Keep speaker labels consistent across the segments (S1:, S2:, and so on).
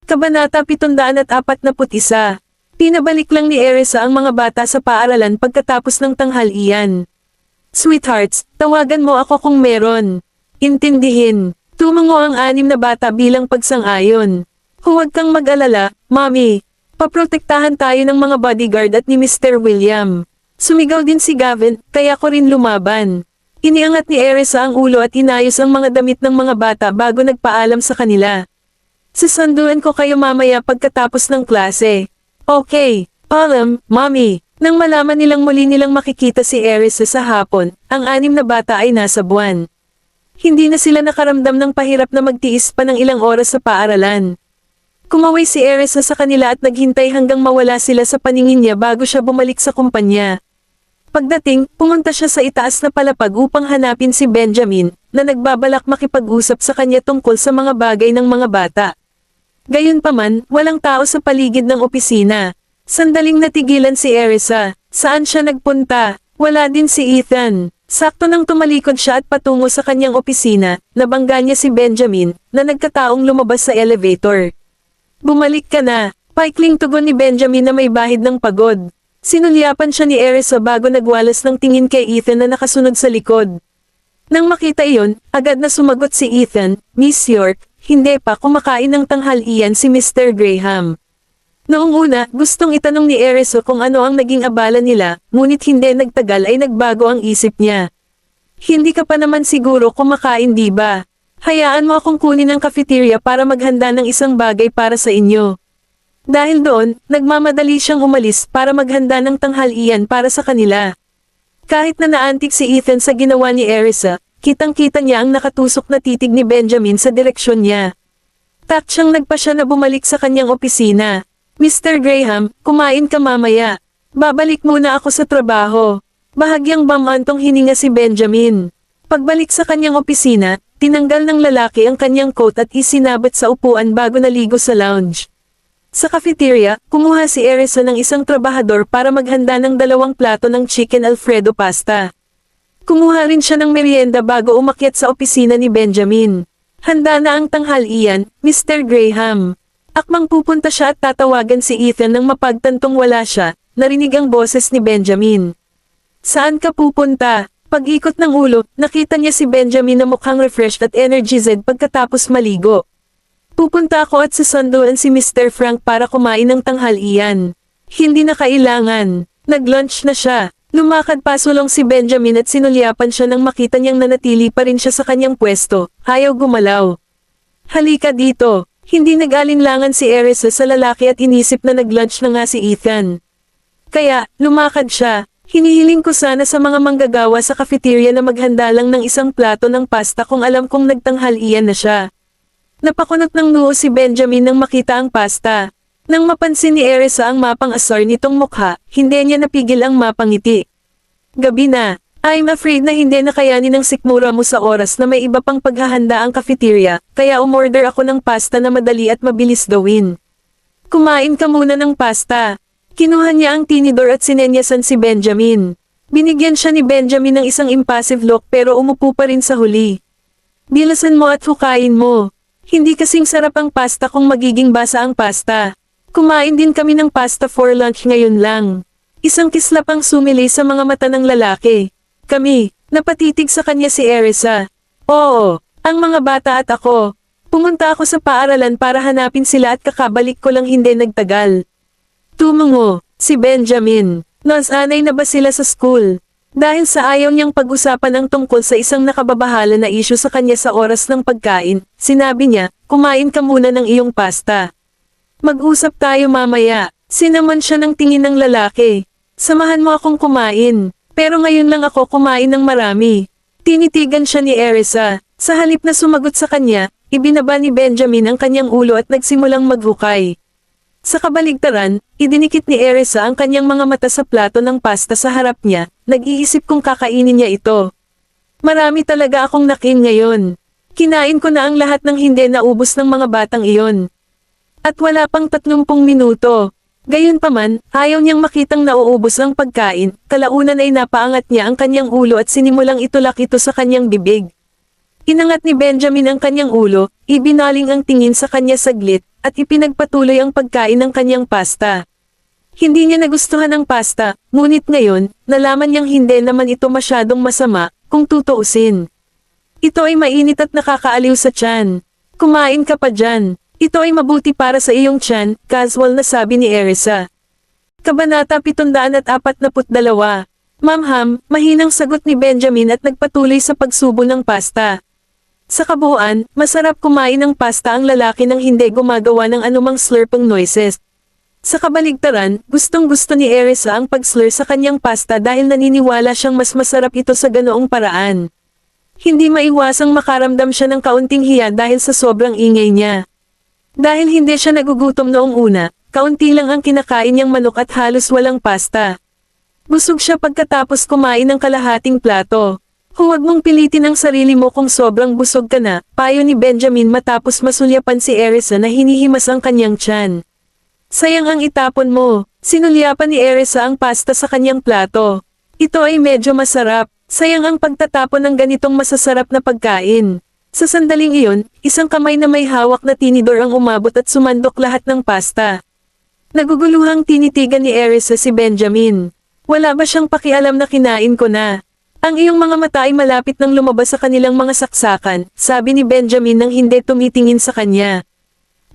S1: Kabanata 741. Pinabalik lang ni Erisa ang mga bata sa paaralan pagkatapos ng tanghalian. Sweethearts, tawagan mo ako kung meron. Intindihin. Tumango ang 6 na bata bilang pagsang-ayon. Huwag kang mag-alala, Mommy. Paprotektahan tayo ng mga bodyguard at ni Mr. William. Sumigaw din si Gavin, kaya ko rin lumaban. Iniangat ni Erisa ang ulo at inayos ang mga damit ng mga bata bago nagpaalam sa kanila. Susunduan ko kayo mamaya pagkatapos ng klase. Okay, Mommy. Nang malaman nilang muli nilang makikita si Erisa sa hapon, ang 6 na bata ay nasa buwan. Hindi na sila nakaramdam ng pahirap na magtiis pa ng ilang oras sa paaralan. Kumaway si Erisa sa kanila at naghintay hanggang mawala sila sa paningin niya bago siya bumalik sa kumpanya. Pagdating, pumunta siya sa itaas na palapag upang hanapin si Benjamin, na nagbabalak makipag-usap sa kanya tungkol sa mga bagay ng mga bata. Gayunpaman, walang tao sa paligid ng opisina. Sandaling natigilan si Erisa. Saan siya nagpunta? Wala din si Ethan. Sakto nang tumalikod siya at patungo sa kanyang opisina, nabangga niya si Benjamin, na nagkataong lumabas sa elevator. Bumalik ka na. Paikling tugon ni Benjamin na may bahid ng pagod. Sinulyapan siya ni Erisa bago nagwalas ng tingin kay Ethan na nakasunod sa likod. Nang makita iyon, agad na sumagot si Ethan, Miss York, hindi pa kumakain ng tanghalian si Mr. Graham. Noong una, gustong itanong ni Erisa kung ano ang naging abala nila, ngunit hindi nagtagal ay nagbago ang isip niya. Hindi ka pa naman siguro kumakain, di ba? Hayaan mo akong kunin ang cafeteria para maghanda ng isang bagay para sa inyo. Dahil doon, nagmamadali siyang umalis para maghanda ng tanghalian para sa kanila. Kahit na naantik si Ethan sa ginawa ni Erisa, kitang-kita niya ang nakatusok na titig ni Benjamin sa direksyon niya. Taksyang nagpa siya na bumalik sa kanyang opisina. Mr. Graham, kumain ka mamaya. Babalik muna ako sa trabaho. Bahagyang bamantong hininga si Benjamin. Pagbalik sa kanyang opisina, tinanggal ng lalaki ang kanyang coat at isinabat sa upuan bago naligo sa lounge. Sa cafeteria, kumuha si Erisa ng isang trabahador para maghanda ng 2 plato ng chicken Alfredo pasta. Kumuha rin siya ng merienda bago umakyat sa opisina ni Benjamin. Handa na ang tanghalian, Mr. Graham. Akmang pupunta siya at tatawagan si Ethan nang mapagtantong wala siya, narinig ang boses ni Benjamin. Saan ka pupunta? Pag-ikot ng ulo, nakita niya si Benjamin na mukhang refreshed at energized pagkatapos maligo. Pupunta ako at susunduan si Mr. Frank para kumain ng tanghalian. Hindi na kailangan. Nag-lunch na siya. Lumakad pasulong si Benjamin at sinulyapan siya nang makita niyang nanatili pa rin siya sa kanyang pwesto. Ayaw gumalaw. Halika dito. Hindi nag-alinlangan si Erisa sa lalaki at inisip na nag-lunch na nga si Ethan. Kaya, lumakad siya. Hinihiling ko sana sa mga manggagawa sa cafeteria na maghanda lang ng isang plato ng pasta kung alam kong nagtanghalian na siya. Napakunot ng noo si Benjamin nang makita ang pasta. Nang mapansin ni Erisa ang mapang asar nitong mukha, hindi niya napigil ang mapangiti. Gabi na. I'm afraid na hindi nakayanin ng sikmura mo sa oras na may iba pang paghahanda ang cafeteria, kaya umorder ako ng pasta na madali at mabilis gawin. Kumain ka muna ng pasta. Kinuha niya ang tinidor at sinenyasan si Benjamin. Binigyan siya ni Benjamin ng isang impassive look pero umupo pa rin sa huli. Bilasan mo at hukayin mo. Hindi kasing sarap ang pasta kung magiging basa ang pasta. Kumain din kami ng pasta for lunch ngayon lang. Isang kislap ang sumili sa mga mata ng lalaki. Kami, napatitig sa kanya si Erisa. Oo, ang mga bata at ako. Pumunta ako sa paaralan para hanapin sila at kakabalik ko lang hindi nagtagal. Tumango, si Benjamin. Nasanay na ba sila sa school? Dahil sa ayaw niyang pag-usapan ang tungkol sa isang nakababahala na issue sa kanya sa oras ng pagkain, sinabi niya, kumain ka muna ng iyong pasta. Mag-usap tayo mamaya. Sinaman siya ng tingin ng lalaki. Samahan mo akong kumain. Pero ngayon lang ako kumain ng marami. Tinitigan siya ni Erisa. Sa halip na sumagot sa kanya, ibinaba ni Benjamin ang kanyang ulo at nagsimulang maghukay. Sa kabaligtaran, idinikit ni Erisa ang kanyang mga mata sa plato ng pasta sa harap niya, nag-iisip kung kakainin niya ito. Marami talaga akong nakin ngayon. Kinain ko na ang lahat ng hindi naubos ng mga batang iyon. At wala pang 30 minuto. Gayunpaman, ayaw niyang makitang nauubos ang pagkain, kalaunan ay napaangat niya ang kanyang ulo at sinimulang itulak ito sa kanyang bibig. Inangat ni Benjamin ang kanyang ulo, ibinaling ang tingin sa kanya saglit, at ipinagpatuloy ang pagkain ng kanyang pasta. Hindi niya nagustuhan ang pasta, ngunit ngayon, nalaman niyang hindi naman ito masyadong masama, kung tutuusin. Ito ay mainit at nakakaaliw sa tiyan. Kumain ka pa dyan. Ito ay mabuti para sa iyong tiyan, casual na sabi ni Erisa. Kabanata 742. Ma'am Ham, mahinang sagot ni Benjamin at nagpatuloy sa pagsubo ng pasta. Sa kabuuan, masarap kumain ng pasta ang lalaki nang hindi gumagawa ng anumang slurping noises. Sa kabaligtaran, gustong-gusto ni Erisa ang pag-slur sa kanyang pasta dahil naniniwala siyang mas masarap ito sa ganoong paraan. Hindi maiwasang makaramdam siya ng kaunting hiya dahil sa sobrang ingay niya. Dahil hindi siya nagugutom noong una, kaunti lang ang kinakain niyang manok at halos walang pasta. Busog siya pagkatapos kumain ng kalahating plato. Huwag mong pilitin ang sarili mo kung sobrang busog ka na, payo ni Benjamin matapos masulyapan si Erisa na hinihimas ang kanyang tiyan. Sayang ang itapon mo, sinulyapan ni Erisa ang pasta sa kanyang plato. Ito ay medyo masarap, sayang ang pagtatapon ng ganitong masasarap na pagkain. Sa sandaling iyon, isang kamay na may hawak na tinidor ang umabot at sumandok lahat ng pasta. Naguguluhang tinitigan ni Erisa si Benjamin. Wala ba siyang pakialam na kinain ko na? Ang iyong mga mata ay malapit nang lumabas sa kanilang mga saksakan, sabi ni Benjamin nang hindi tumitingin sa kanya.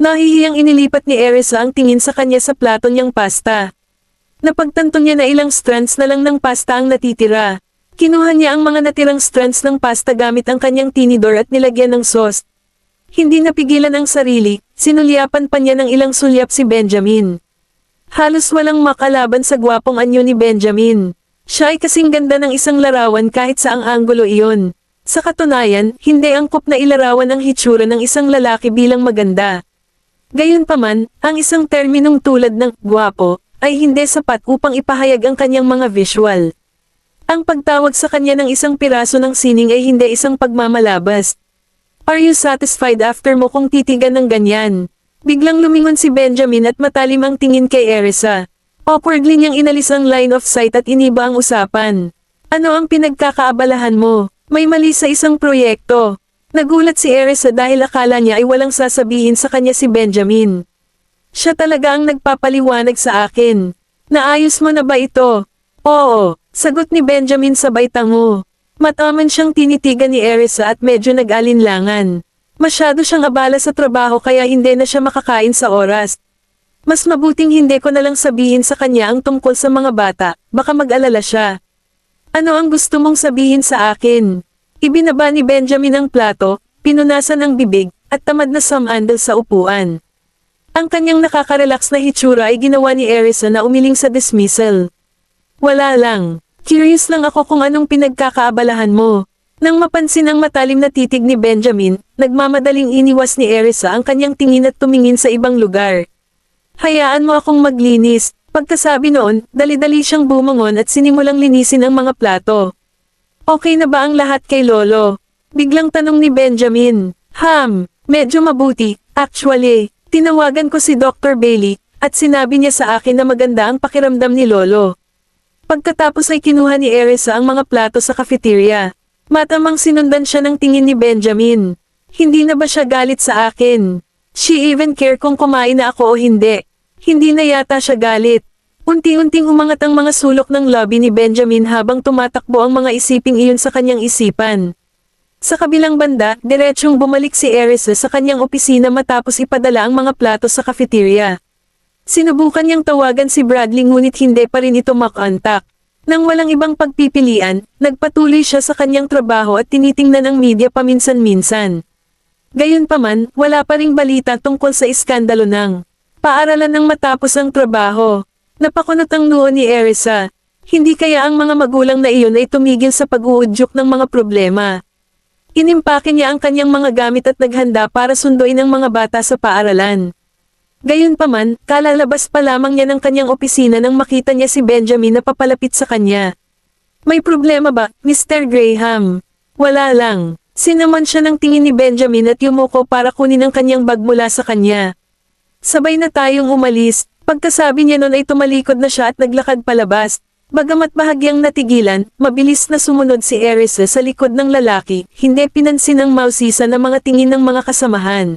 S1: Nahihiyang inilipat ni Erisa ang tingin sa kanya sa plato niyang pasta. Napagtanto niya na ilang strands na lang ng pasta ang natitira. Kinuha niya ang mga natirang strands ng pasta gamit ang kanyang tinidor at nilagyan ng sauce. Hindi napigilan ang sarili, sinulyapan pa niya ng ilang sulyap si Benjamin. Halos walang makalaban sa gwapong anyo ni Benjamin. Siya ay kasing ganda ng isang larawan kahit saang anggulo iyon. Sa katunayan, hindi angkop na ilarawan ang hitsura ng isang lalaki bilang maganda. Gayunpaman, ang isang terminong tulad ng gwapo ay hindi sapat upang ipahayag ang kanyang mga visual. Ang pagtawag sa kanya ng isang piraso ng sining ay hindi isang pagmamalabas. Are you satisfied after mo kung titigan ng ganyan? Biglang lumingon si Benjamin at matalim ang tingin kay Erisa. Awkwardly niyang inalis ang line of sight at iniba ang usapan. Ano ang pinagkakaabalahan mo? May mali sa isang proyekto. Nagulat si Erisa dahil akala niya ay walang sasabihin sa kanya si Benjamin. Siya talaga ang nagpapaliwanag sa akin. Naayos mo na ba ito? Oo, sagot ni Benjamin sabay tango. Mataman siyang tinitigan ni Erisa at medyo nag-alinlangan. Masyado siyang abala sa trabaho kaya hindi na siya makakain sa oras. Mas mabuting hindi ko na lang sabihin sa kanya ang tungkol sa mga bata, baka mag-alala siya. Ano ang gusto mong sabihin sa akin? Ibinaba ni Benjamin ang plato, pinunasan ang bibig, at tamad na sumandal sa upuan. Ang kanyang nakaka-relax na hitsura ay ginawa ni Erisa na umiling sa dismissal. Wala lang. Curious lang ako kung anong pinagkakaabalahan mo. Nang mapansin ang matalim na titig ni Benjamin, nagmamadaling iniwas ni Erisa ang kanyang tingin at tumingin sa ibang lugar. Hayaan mo akong maglinis. Pagkasabi noon, dali-dali siyang bumangon at sinimulang linisin ang mga plato. Okay na ba ang lahat kay Lolo? Biglang tanong ni Benjamin. Medyo mabuti. Actually, tinawagan ko si Dr. Bailey, at sinabi niya sa akin na maganda ang pakiramdam ni Lolo. Pagkatapos ay kinuha ni Erisa ang mga plato sa cafeteria. Matamang sinundan siya ng tingin ni Benjamin. Hindi na ba siya galit sa akin? She even care kung kumain na ako o hindi. Hindi na yata siya galit. Unti-unting umangat ang mga sulok ng lobby ni Benjamin habang tumatakbo ang mga isiping iyon sa kanyang isipan. Sa kabilang banda, diretsong bumalik si Erisa sa kanyang opisina matapos ipadala ang mga plato sa cafeteria. Sinubukan niyang tawagan si Bradley ngunit hindi pa rin ito makontak. Nang walang ibang pagpipilian, nagpatuloy siya sa kanyang trabaho at tinitingnan ang media paminsan-minsan. Gayunpaman, wala pa ring balita tungkol sa iskandalo ng paaralan ng matapos ang trabaho. Napakunot ang noo ni Erisa. Hindi kaya ang mga magulang na iyon ay tumigil sa pag-uudyok ng mga problema. Inimpake niya ang kanyang mga gamit at naghanda para sunduin ang mga bata sa paaralan. Gayunpaman, kalalabas pa lamang niya ng kanyang opisina nang makita niya si Benjamin na papalapit sa kanya. May problema ba, Mr. Graham? Wala lang. Sinaman siya ng tingin ni Benjamin at yumuko para kunin ang kanyang bag mula sa kanya. Sabay na tayong umalis. Pagkasabi niya nun ay tumalikod na siya at naglakad palabas. Bagamat bahagyang natigilan, mabilis na sumunod si Erisa sa likod ng lalaki, hindi pinansin ang mausisa na mga tingin ng mga kasamahan.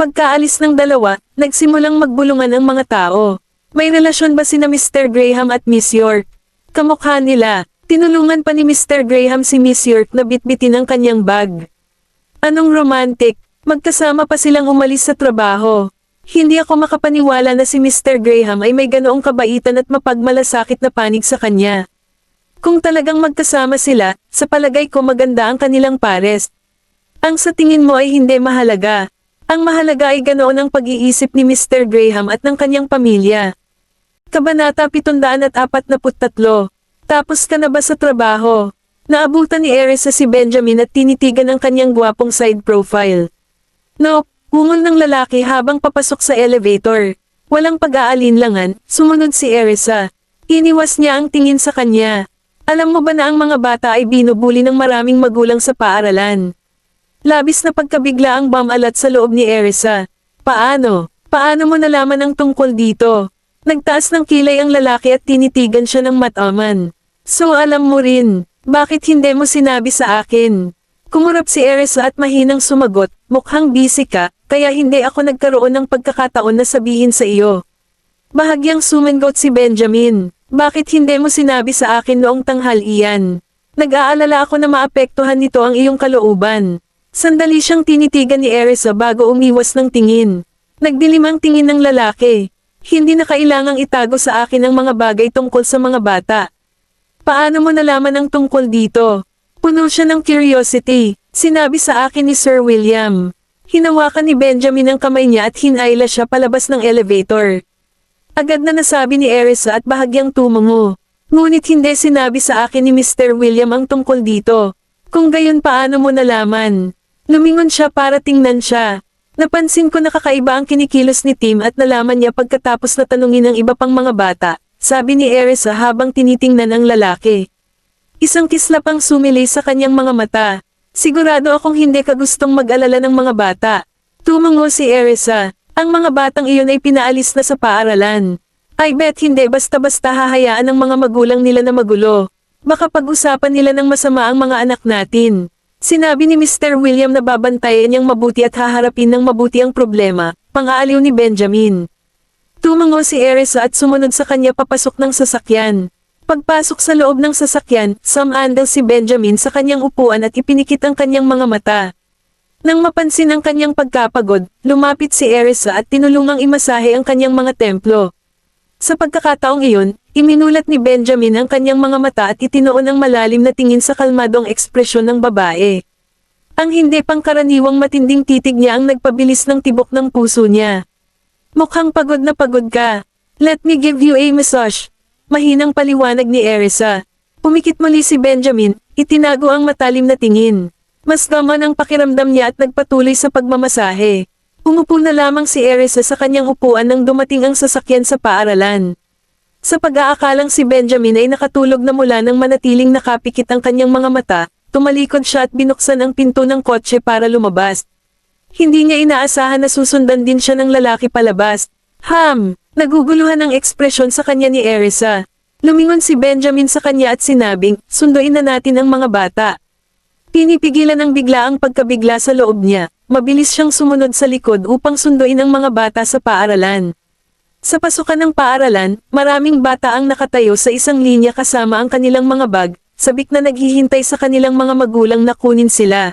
S1: Pagkaalis ng dalawa, nagsimulang magbulungan ang mga tao. May relasyon ba sina Mr. Graham at Miss York? Kamukha nila. Tinulungan pa ni Mr. Graham si Miss York na bitbitin ang kanyang bag. Anong romantic, magkasama pa silang umalis sa trabaho. Hindi ako makapaniwala na si Mr. Graham ay may ganoong kabaitan at mapagmalasakit na panig sa kanya. Kung talagang magkasama sila, sa palagay ko maganda ang kanilang pares. Ang sa tingin mo ay hindi mahalaga. Ang mahalaga ay ganoon ang pag-iisip ni Mr. Graham at ng kanyang pamilya. Kabanata 743. Tapos ka na ba sa trabaho? Naabutan ni Erisa si Benjamin at tinitigan ang kanyang gwapong side profile. Nope, ungol ng lalaki habang papasok sa elevator. Walang pag-aalinlangan, sumunod si Erisa. Iniwas niya ang tingin sa kanya. Alam mo ba na ang mga bata ay binubuli ng maraming magulang sa paaralan? Labis na pagkabigla ang bamalat sa loob ni Erisa. Paano? Paano mo nalaman ang tungkol dito? Nagtaas ng kilay ang lalaki at tinitigan siya ng mataman. So alam mo rin, bakit hindi mo sinabi sa akin? Kumurap si Erisa at mahinang sumagot, mukhang busy ka, kaya hindi ako nagkaroon ng pagkakataon na sabihin sa iyo. Bahagyang sumangot si Benjamin, bakit hindi mo sinabi sa akin noong tanghalian? Nag-aalala ako na maapektuhan nito ang iyong kalooban. Sandali siyang tinitigan ni Erisa bago umiwas ng tingin. Nagdilim ang tingin ng lalaki. Hindi na kailangang itago sa akin ang mga bagay tungkol sa mga bata. Paano mo nalaman ang tungkol dito? Puno siya ng curiosity. Sinabi sa akin ni Sir William. Hinawakan ni Benjamin ang kamay niya at hinayla siya palabas ng elevator. Agad na nasabi ni Erisa at bahagyang tumungo. Ngunit hindi sinabi sa akin ni Mr. William ang tungkol dito. Kung gayon paano mo nalaman? Lumingon siya para tingnan siya. Napansin ko na kakaiba ang kinikilos ni Tim at nalaman niya pagkatapos na tanungin ng iba pang mga bata. Sabi ni Erisa habang tinitingnan ang lalaki. Isang kislap ang sumilay sa kanyang mga mata. Sigurado akong hindi ka gustong mag-alala ng mga bata. Tumango si Erisa. Ang mga batang iyon ay pinaalis na sa paaralan. I bet hindi basta-basta hahayaan ng mga magulang nila na magulo. Baka pag-usapan nila ng masama ang mga anak natin. Sinabi ni Mr. William na babantayan niyang mabuti at haharapin ng mabuti ang problema. Pang-aaliw ni Benjamin. Tumango si Erisa at sumunod sa kanya papasok ng sasakyan. Pagpasok sa loob ng sasakyan, sumandal si Benjamin sa kanyang upuan at ipinikit ang kanyang mga mata. Nang mapansin ang kanyang pagkapagod, lumapit si Erisa at tinulungang imasahe ang kanyang mga templo. Sa pagkakataong iyon, iminulat ni Benjamin ang kanyang mga mata at itinoon ang malalim na tingin sa kalmadong ekspresyon ng babae. Ang hindi pangkaraniwang matinding titig niya ang nagpabilis ng tibok ng puso niya. Mukhang pagod na pagod ka. Let me give you a massage. Mahinang paliwanag ni Erisa. Pumikit muli si Benjamin, itinago ang matalim na tingin. Mas gaman ang pakiramdam niya at nagpatuloy sa pagmamasahe. Umupo na lamang si Erisa sa kanyang upuan nang dumating ang sasakyan sa paaralan. Sa pag-aakalang si Benjamin ay nakatulog na mula nang manatiling nakapikit ang kanyang mga mata, tumalikod siya at binuksan ang pinto ng kotse para lumabas. Hindi niya inaasahan na susundan din siya ng lalaki palabas. Naguguluhan ang ekspresyon sa kanya ni Erisa. Lumingon si Benjamin sa kanya at sinabing, sunduin na natin ang mga bata. Pinipigilan ng bigla ang pagkabigla sa loob niya. Mabilis siyang sumunod sa likod upang sunduin ang mga bata sa paaralan. Sa pasukan ng paaralan, maraming bata ang nakatayo sa isang linya kasama ang kanilang mga bag, sabik na naghihintay sa kanilang mga magulang na kunin sila.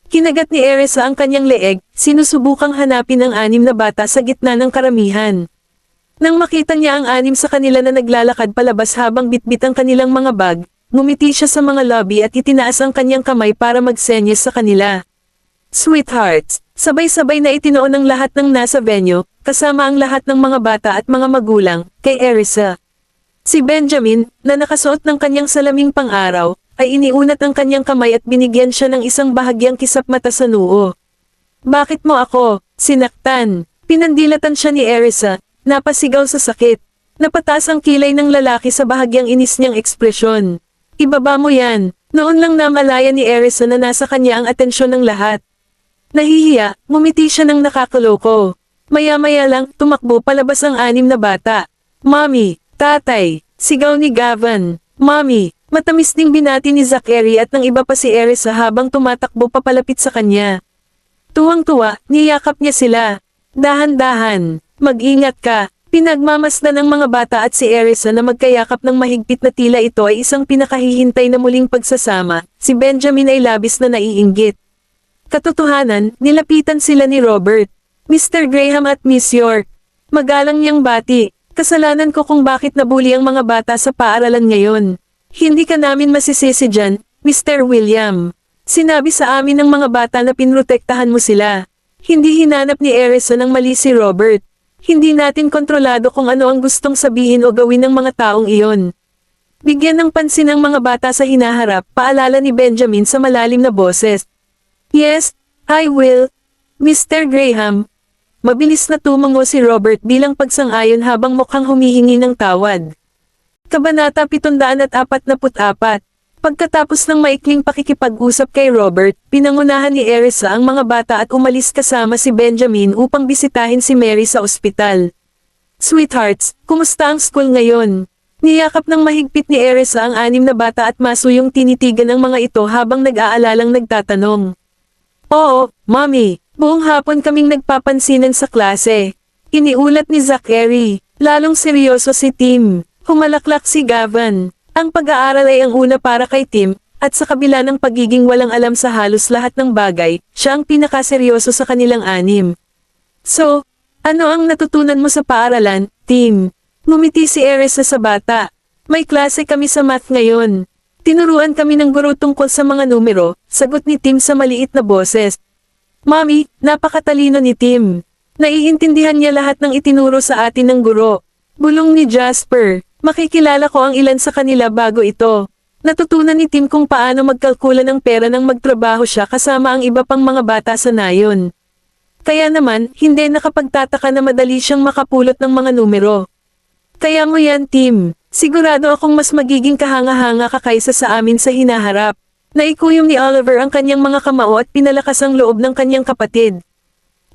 S1: Kinagat ni Erisa ang kanyang leeg, sinusubukang hanapin ang 6 na bata sa gitna ng karamihan. Nang makita niya ang 6 sa kanila na naglalakad palabas habang bitbit ang kanilang mga bag, ngumiti siya sa mga lobby at itinaas ang kanyang kamay para magsenyas sa kanila. Sweethearts, sabay-sabay na itinoon ng lahat ng nasa venue, kasama ang lahat ng mga bata at mga magulang, kay Erisa. Si Benjamin, na nakasuot ng kanyang salaming pang-araw, ay iniunat ang kanyang kamay at binigyan siya ng isang bahagyang kisap mata sa noo. Bakit mo ako sinaktan? Pinandilatan siya ni Erisa, napasigaw sa sakit. Napataas ang kilay ng lalaki sa bahagyang inis niyang ekspresyon. Ibaba mo yan. Noon lang namalaya ni Erisa na nasa kanya ang atensyon ng lahat. Nahihiya, ngumiti siya ng nakakaloko. Maya-maya lang, tumakbo palabas ang 6 na bata. Mommy, tatay, Sigaw ni Gavin. Mommy, matamis ding binati ni Zachary at ng iba pa si Erisa habang tumatakbo papalapit sa kanya. Tuwang-tuwa, niyakap niya sila. Dahan-dahan, mag-ingat ka. Pinagmamasdan ng mga bata at si Erisa na magkayakap ng mahigpit na tila ito ay isang pinakahihintay na muling pagsasama. Si Benjamin ay labis na naiinggit. Katotohanan, nilapitan sila ni Robert, Mr. Graham at Miss York. Magalang niyang bati, kasalanan ko kung bakit nabuli ang mga bata sa paaralan ngayon. Hindi ka namin masisisi dyan, Mr. William. Sinabi sa amin ng mga bata na pinrotektahan mo sila. Hindi hinanap ni Erisa ng mali si Robert. Hindi natin kontrolado kung ano ang gustong sabihin o gawin ng mga taong iyon. Bigyan ng pansin ang mga bata sa hinaharap, paalala ni Benjamin sa malalim na boses. Yes, I will, Mr. Graham. Mabilis na tumango si Robert bilang pagsang-ayon habang mukhang humihingi ng tawad. Kabanata 744. Pagkatapos ng maikling pakikipag-usap kay Robert, pinangunahan ni Erisa ang mga bata at umalis kasama si Benjamin upang bisitahin si Mary sa ospital. Sweethearts, kumusta ang school ngayon? Niyakap ng mahigpit ni Erisa ang 6 na bata at masuyong tinitigan ang mga ito habang nag-aalalang nagtatanong. Oo, Mommy, buong hapon kaming nagpapansinan sa klase. Iniulat ni Zachary, lalong seryoso si Tim. Humalaklak si Gavin. Ang pag-aaral ay ang una para kay Tim, at sa kabila ng pagiging walang alam sa halos lahat ng bagay, siya ang pinakaseryoso sa kanilang 6. So, ano ang natutunan mo sa paaralan, Tim? Ngumiti si Erisa sa bata. May klase kami sa math ngayon. Tinuruan kami ng guro tungkol sa mga numero, sagot ni Tim sa maliit na boses. Mommy, napakatalino ni Tim. Naiintindihan niya lahat ng itinuro sa atin ng guro. Bulong ni Jasper. Makikilala ko ang ilan sa kanila bago ito. Natutunan ni Tim kung paano magkalkula ng pera nang magtrabaho siya kasama ang iba pang mga bata sa nayon. Kaya naman, hindi nakapagtataka na madali siyang makapulot ng mga numero. Kaya mo yan, Tim. Sigurado akong mas magiging kahanga-hanga ka kaysa sa amin sa hinaharap. Naikuyom ni Oliver ang kanyang mga kamao at pinalakas ang loob ng kanyang kapatid.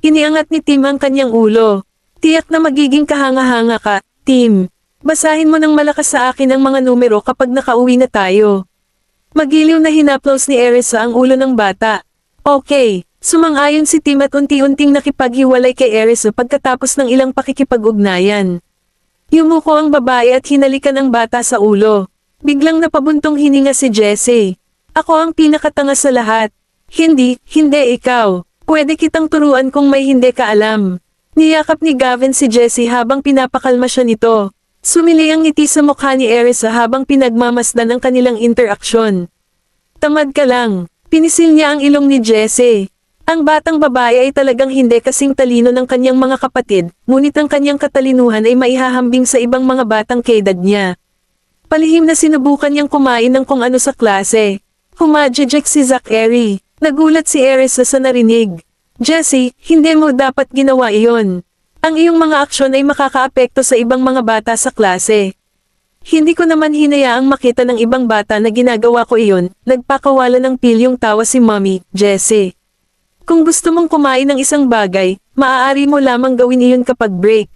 S1: Iniangat ni Tim ang kanyang ulo. Tiyak na magiging kahanga-hanga ka, Tim. Basahin mo ng malakas sa akin ang mga numero kapag nakauwi na tayo. Magiliw na hinaplos ni Erisa ang ulo ng bata. Okay, sumang-ayon si Tim at unti-unting nakipaghiwalay kay Erisa pagkatapos ng ilang pakikipag-ugnayan. Yumuko ang babae at hinalikan ang bata sa ulo. Biglang napabuntong hininga si Jessie. Ako ang pinakatanga sa lahat. Hindi ikaw. Pwede kitang turuan kung may hindi ka alam. Niyakap ni Gavin si Jessie habang pinapakalma siya nito. Sumili ang ngiti sa mukha ni Erisa habang pinagmamasdan ang kanilang interaksyon. Tamad ka lang. Pinisil niya ang ilong ni Jessie. Ang batang babae ay talagang hindi kasing talino ng kanyang mga kapatid, ngunit ang kanyang katalinuhan ay maihahambing sa ibang mga batang kaedad niya. Palihim na sinubukan niyang kumain ng kung ano sa klase. Humadjejek si Zachary. Nagulat si Erisa sa narinig. Jessie, hindi mo dapat ginawa iyon. Ang iyong mga aksyon ay makakaapekto sa ibang mga bata sa klase. Hindi ko naman hinayaang makita ng ibang bata na ginagawa ko iyon, nagpakawala ng pilyong tawa si Mommy, Jessie. Kung gusto mong kumain ng isang bagay, maaari mo lamang gawin iyon kapag break.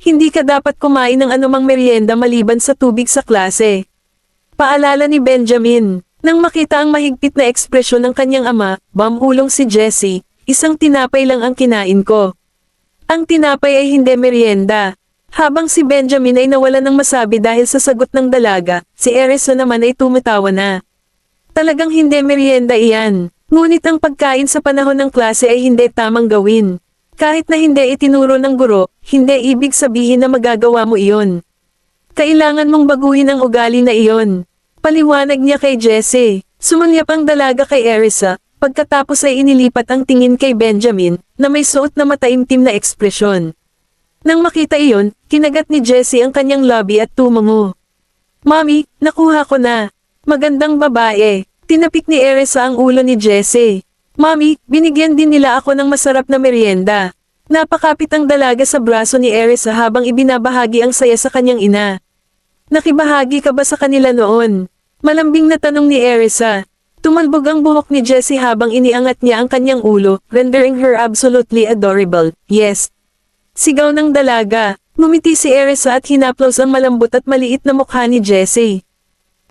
S1: Hindi ka dapat kumain ng anumang merienda maliban sa tubig sa klase. Paalala ni Benjamin. Nang makita ang mahigpit na ekspresyon ng kanyang ama, bamhulong si Jessie, isang tinapay lang ang kinain ko. Ang tinapay ay hindi merienda. Habang si Benjamin ay nawala ng masabi dahil sa sagot ng dalaga, si Erisa naman ay tumatawa na. Talagang hindi merienda iyan. Ngunit ang pagkain sa panahon ng klase ay hindi tamang gawin. Kahit na hindi itinuro ng guro, hindi ibig sabihin na magagawa mo iyon. Kailangan mong baguhin ang ugali na iyon. Paliwanag niya kay Jessie. Sumulyap ang dalaga kay Erisa. Pagkatapos ay inilipat ang tingin kay Benjamin, na may suot na mataimtim na ekspresyon. Nang makita iyon, kinagat ni Jessie ang kanyang labi at tumango. Mommy, nakuha ko na. Magandang babae. Tinapik ni Erisa ang ulo ni Jessie. Mommy, binigyan din nila ako ng masarap na merienda. Napakapit ang dalaga sa braso ni Erisa habang ibinabahagi ang saya sa kanyang ina. Nakibahagi ka ba sa kanila noon? Malambing na tanong ni Erisa. Tumalbog ang buhok ni Jessie habang iniangat niya ang kanyang ulo, rendering her absolutely adorable. Yes. Sigaw ng dalaga. Ngumiti si Erisa at hinaplos ang malambot at maliit na mukha ni Jessie.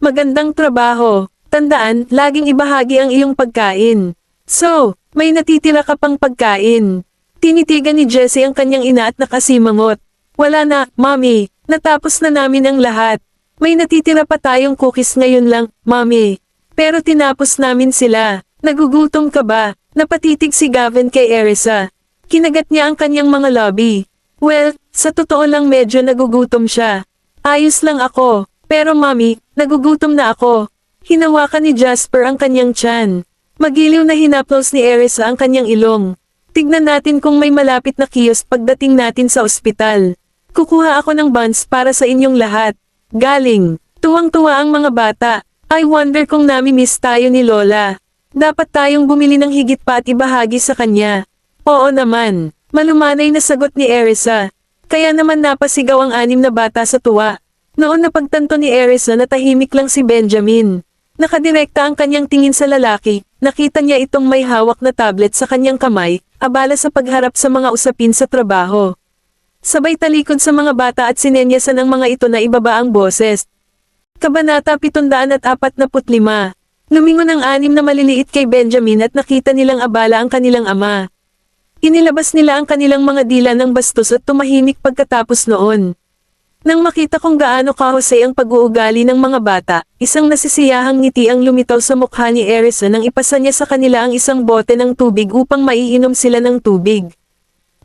S1: Magandang trabaho. Tandaan, laging ibahagi ang iyong pagkain. So, may natitira ka pang pagkain. Tinitigan ni Jessie ang kanyang ina at nakasimangot. Wala na, Mommy. Natapos na namin ang lahat. May natitira pa tayong cookies ngayon lang, Mommy. Pero tinapos namin sila. Nagugutom ka ba? Napatitig si Gavin kay Erisa. Kinagat niya ang kanyang mga labi. Well, sa totoo lang medyo nagugutom siya. Ayos lang ako. Pero Mommy, nagugutom na ako. Hinawakan ni Jasper ang kanyang tiyan. Magiliw na hinaplos ni Erisa ang kanyang ilong. Tignan natin kung may malapit na kiosk pagdating natin sa ospital. Kukuha ako ng buns para sa inyong lahat. Galing. Tuwang-tuwa ang mga bata. I wonder kung nami-miss tayo ni Lola. Dapat tayong bumili ng higit pa at ibahagi sa kanya. Oo naman. Malumanay na sagot ni Erisa. Kaya naman napasigaw ang 6 na bata sa tuwa. Noon napagtanto ni Erisa na tahimik lang si Benjamin. Nakadirekta ang kanyang tingin sa lalaki, nakita niya itong may hawak na tablet sa kanyang kamay, abala sa pagharap sa mga usapin sa trabaho. Sabay talikod sa mga bata at sinenyasan ang mga ito na ibaba ang boses. Kabanata 745. Lumingon ang 6 na maliliit kay Benjamin at nakita nilang abala ang kanilang ama. Inilabas nila ang kanilang mga dila ng bastos at tumahimik pagkatapos noon. Nang makita kung gaano kahusay ang pag-uugali ng mga bata, isang nasisiyahang ngiti ang lumitaw sa mukha ni Erisa nang ipasa niya sa kanila ang isang bote ng tubig upang maiinom sila ng tubig.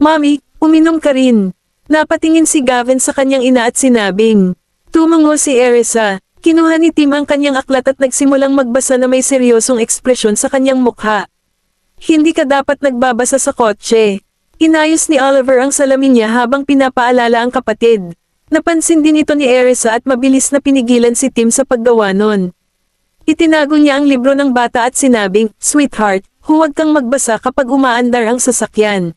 S1: Mommy, uminom ka rin. Napatingin si Gavin sa kanyang ina at sinabing. Tumango si Erisa. Kinuha ni Tim ang kanyang aklat at nagsimulang magbasa na may seryosong ekspresyon sa kanyang mukha. Hindi ka dapat nagbabasa sa kotse. Inayos ni Oliver ang salamin niya habang pinapaalala ang kapatid. Napansin din ito ni Erisa at mabilis na pinigilan si Tim sa paggawa nun. Itinago niya ang libro ng bata at sinabing, Sweetheart, huwag kang magbasa kapag umaandar ang sasakyan.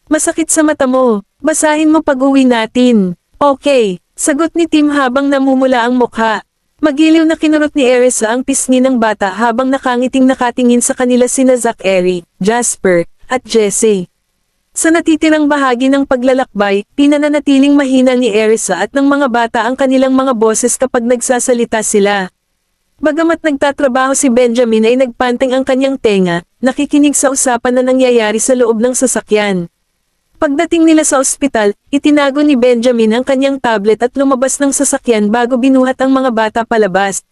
S1: Masakit sa mata mo, basahin mo pag-uwi natin. Okay, sagot ni Tim habang namumula ang mukha. Magiliw na kinurot ni Erisa ang pisngi ng bata habang nakangiting nakatingin sa kanila sina Zachary, Jasper, at Jessie. Sa natitirang bahagi ng paglalakbay, pinananatiling mahina ni Erisa at ng mga bata ang kanilang mga boses kapag nagsasalita sila. Bagamat nagtatrabaho si Benjamin ay nagpanteng ang kanyang tenga, nakikinig sa usapan na nangyayari sa loob ng sasakyan. Pagdating nila sa ospital, itinago ni Benjamin ang kanyang tablet at lumabas ng sasakyan bago binuhat ang mga bata palabas.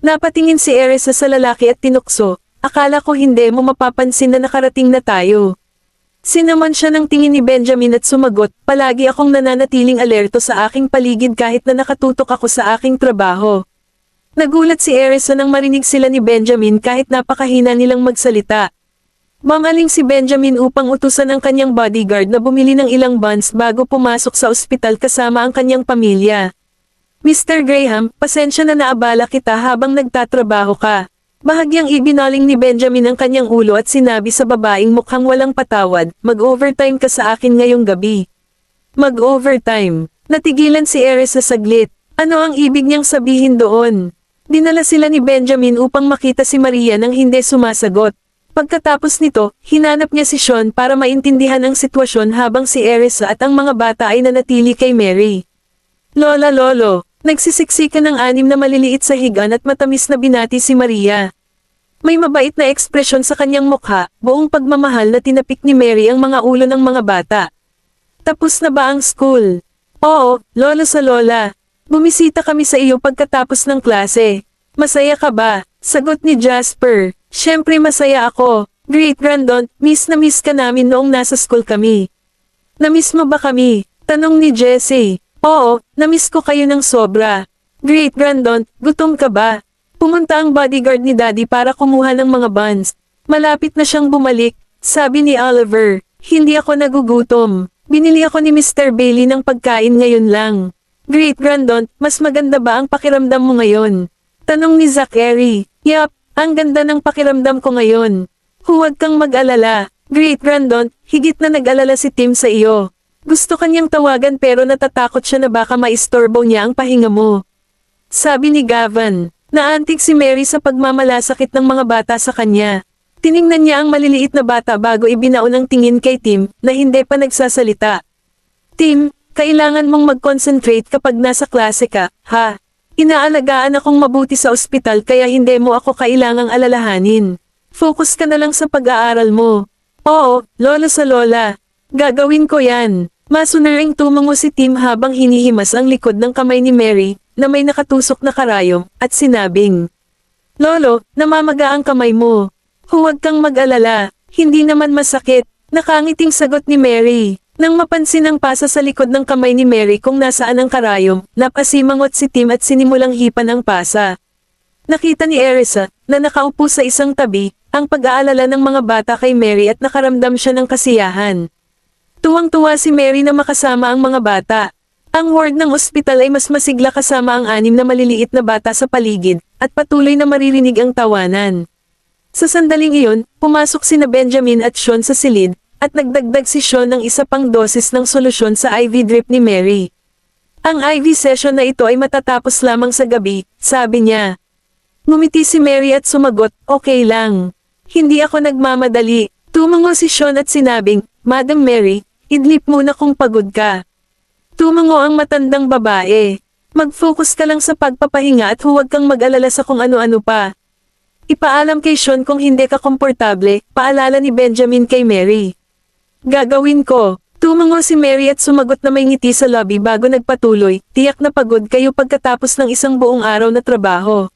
S1: Napatingin si Erisa sa lalaki at tinukso, akala ko hindi mo mapapansin na nakarating na tayo. Sinaman siya ng tingin ni Benjamin at sumagot, palagi akong nananatiling alerto sa aking paligid kahit na nakatutok ako sa aking trabaho. Nagulat si Erisa nang marinig sila ni Benjamin kahit napakahina nilang magsalita. Mamaling si Benjamin upang utusan ang kanyang bodyguard na bumili ng ilang buns bago pumasok sa ospital kasama ang kanyang pamilya. Mr. Graham, pasensya na naabala kita habang nagtatrabaho ka. Bahagyang ibinaling ni Benjamin ang kanyang ulo at sinabi sa babaeng mukhang walang patawad, mag-overtime ka sa akin ngayong gabi. Mag-overtime. Natigilan si Erisa saglit. Ano ang ibig niyang sabihin doon? Dinala sila ni Benjamin upang makita si Maria nang hindi sumasagot. Pagkatapos nito, hinanap niya si Sean para maintindihan ang sitwasyon habang si Erisa at ang mga bata ay nanatili kay Mary. Lola Lolo, nagsisiksikan ng 6 na maliliit sa higan at matamis na binati si Maria. May mabait na ekspresyon sa kanyang mukha, buong pagmamahal na tinapik ni Mary ang mga ulo ng mga bata. Tapos na ba ang school? Oo, lolo sa lola. Bumisita kami sa iyo pagkatapos ng klase. Masaya ka ba? Sagot ni Jasper. Siyempre masaya ako. Great Grandon, miss na miss ka namin noong nasa school kami. Namiss mo ba kami? Tanong ni Jessie. Oo, namiss ko kayo ng sobra. Great Grandon, gutom ka ba? Pumunta ang bodyguard ni Daddy para kumuha ng mga buns. Malapit na siyang bumalik, sabi ni Oliver. Hindi ako nagugutom. Binili ako ni Mr. Bailey ng pagkain ngayon lang. Great Grandon, mas maganda ba ang pakiramdam mo ngayon? Tanong ni Zachary. Yup. Ang ganda ng pakiramdam ko ngayon. Huwag kang mag-alala. Great Grandon, higit na nag-alala si Tim sa iyo. Gusto kanyang tawagan pero natatakot siya na baka maistorbo niya ang pahinga mo. Sabi ni Gavin. Naantig si Mary sa pagmamalasakit ng mga bata sa kanya. Tiningnan niya ang maliliit na bata bago ibinaon ang tingin kay Tim na hindi pa nagsasalita. Tim, Kailangan mong mag-concentrate kapag nasa klase ka, ha? Inaalagaan akong mabuti sa ospital kaya hindi mo ako kailangang alalahanin. Focus ka na lang sa pag-aaral mo. Oo, lolo sa lola. Gagawin ko yan. Masunaring tumango si Tim habang hinihimas ang likod ng kamay ni Mary, na may nakatusok na karayom, at sinabing, Lolo, namamaga ang kamay mo. Huwag kang mag-alala. Hindi naman masakit. Nakangiting sagot ni Mary. Nang mapansin ang pasa sa likod ng kamay ni Mary kung nasaan ang karayom, napasimangot si Tim at sinimulang hipan ang pasa. Nakita ni Erisa, na nakaupo sa isang tabi, ang pag-aalala ng mga bata kay Mary at nakaramdam siya ng kasiyahan. Tuwang-tuwa si Mary na makasama ang mga bata. Ang ward ng ospital ay mas masigla kasama ang 6 na maliliit na bata sa paligid, at patuloy na maririnig ang tawanan. Sa sandaling iyon, pumasok sina Benjamin at Sean sa silid, at nagdagdag si Sean ng isa pang dosis ng solusyon sa IV drip ni Mary. Ang IV session na ito ay matatapos lamang sa gabi, sabi niya. Ngumiti si Mary at sumagot, okay lang. Hindi ako nagmamadali. Tumango si Sean at sinabing, Madam Mary, idlip muna kung pagod ka. Tumango ang matandang babae. Mag-focus ka lang sa pagpapahinga at huwag kang mag-alala sa kung ano-ano pa. Ipaalam kay Sean kung hindi ka komportable, paalala ni Benjamin kay Mary. Gagawin ko. Tumango si Mary at sumagot na may ngiti sa lobby bago nagpatuloy, tiyak na pagod kayo pagkatapos ng isang buong araw na trabaho.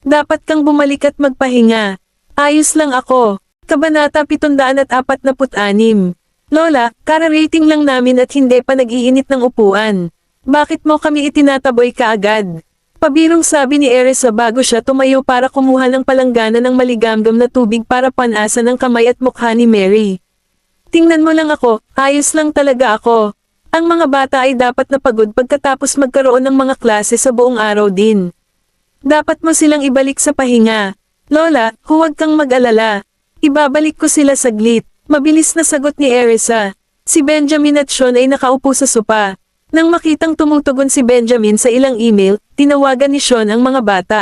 S1: Dapat kang bumalik at magpahinga. Ayos lang ako. Kabanata 746. Lola, kara-rating lang namin at hindi pa nag-iinit ng upuan. Bakit mo kami itinataboy kaagad? Pabirong sabi ni Erisa bago siya tumayo para kumuha ng palanggana ng maligamgam na tubig para panasan ang kamay at mukha ni Mary. Tingnan mo lang ako, ayos lang talaga ako. Ang mga bata ay dapat napagod pagkatapos magkaroon ng mga klase sa buong araw din. Dapat mo silang ibalik sa pahinga. Lola, huwag kang mag-alala. Ibabalik ko sila saglit. Mabilis na sagot ni Erisa. Si Benjamin at Sean ay nakaupo sa sopa. Nang makitang tumutugon si Benjamin sa ilang email, tinawagan ni Sean ang mga bata.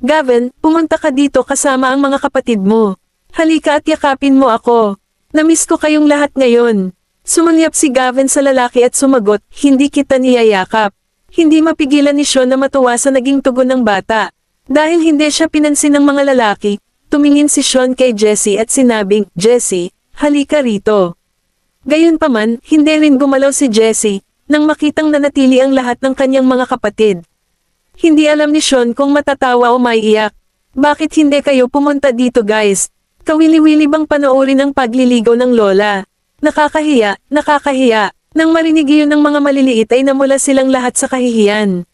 S1: Gavin, pumunta ka dito kasama ang mga kapatid mo. Halika at yakapin mo ako. Namiss ko kayong lahat ngayon. Sumulyap si Gavin sa lalaki at sumagot, hindi kita niyayakap. Hindi mapigilan ni Sean na matuwa sa naging tugon ng bata. Dahil hindi siya pinansin ng mga lalaki, tumingin si Sean kay Jessie at sinabing, Jessie, halika rito. Gayunpaman, hindi rin gumalaw si Jessie, nang makitang nanatili ang lahat ng kanyang mga kapatid. Hindi alam ni Sean kung matatawa o maiiyak. Bakit hindi kayo pumunta dito guys? Kawili-wili bang panoorin ang pagliligaw ng lola? Nakakahiya, nakakahiya. Nang marinig iyon ng mga maliliit ay namula silang lahat sa kahihiyan.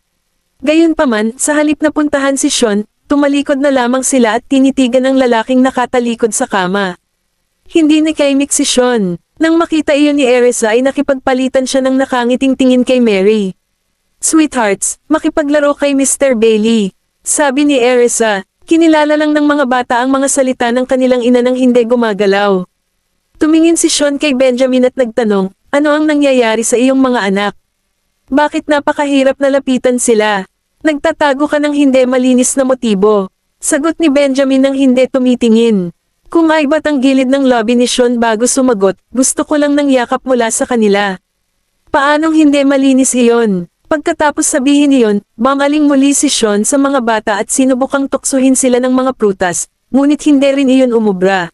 S1: Gayunpaman, sa halip na puntahan si Sean, tumalikod na lamang sila at tinitigan ng lalaking nakatalikod sa kama. Hindi nakaimik si Sean. Nang makita iyon ni Erisa ay nakipagpalitan siya ng nakangiting tingin kay Mary. Sweethearts, makipaglaro kay Mr. Bailey. Sabi ni Erisa, kinilala lang ng mga bata ang mga salita ng kanilang ina nang hindi gumagalaw. Tumingin si Sean kay Benjamin at nagtanong, ano ang nangyayari sa iyong mga anak? Bakit napakahirap na lapitan sila? Nagtatago ka ng hindi malinis na motibo. Sagot ni Benjamin nang hindi tumitingin. Kumaibat ang gilid ng lobby ni Sean bago sumagot, gusto ko lang ng yakap mula sa kanila. Paanong hindi malinis iyon? Pagkatapos sabihin iyon, bumaling muli si Sean sa mga bata at sinubukang tuksuhin sila ng mga prutas, ngunit hindi rin iyon umubra.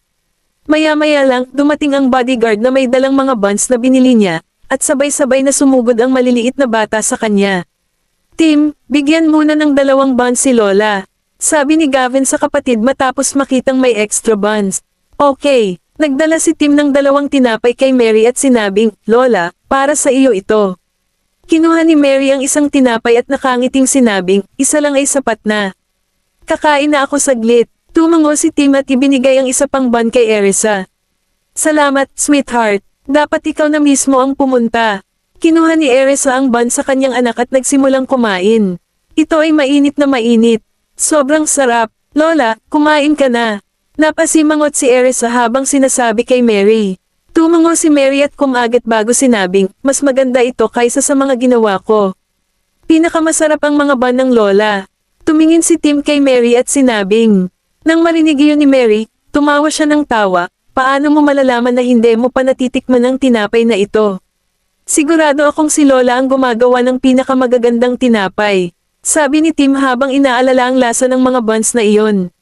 S1: Maya-maya lang, dumating ang bodyguard na may dalang mga buns na binili niya, at sabay-sabay na sumugod ang maliliit na bata sa kanya. Tim, bigyan muna ng 2 buns si Lola. Sabi ni Gavin sa kapatid matapos makitang may extra buns. Okay, nagdala si Tim ng 2 tinapay kay Mary at sinabing, Lola, para sa iyo ito. Kinuha ni Mary ang isang tinapay at nakangiting sinabing, isa lang ay sapat na. Kakain na ako saglit. Tumango si Tim at ibinigay ang isa pang bun kay Erisa. Salamat, sweetheart. Dapat ikaw na mismo ang pumunta. Kinuha ni Erisa ang bun sa kanyang anak at nagsimulang kumain. Ito ay mainit na mainit. Sobrang sarap. Lola, kumain ka na. Napasimangot si Erisa habang sinasabi kay Mary. Tumango si Mary at kumagat bago sinabing, mas maganda ito kaysa sa mga ginawa ko. Pinakamasarap ang mga bun ng Lola. Tumingin si Tim kay Mary at sinabing. Nang marinig iyon ni Mary, tumawa siya ng tawa, paano mo malalaman na hindi mo pa natitikman ang tinapay na ito? Sigurado akong si Lola ang gumagawa ng pinakamagagandang tinapay. Sabi ni Tim habang inaalala ang lasa ng mga buns na iyon.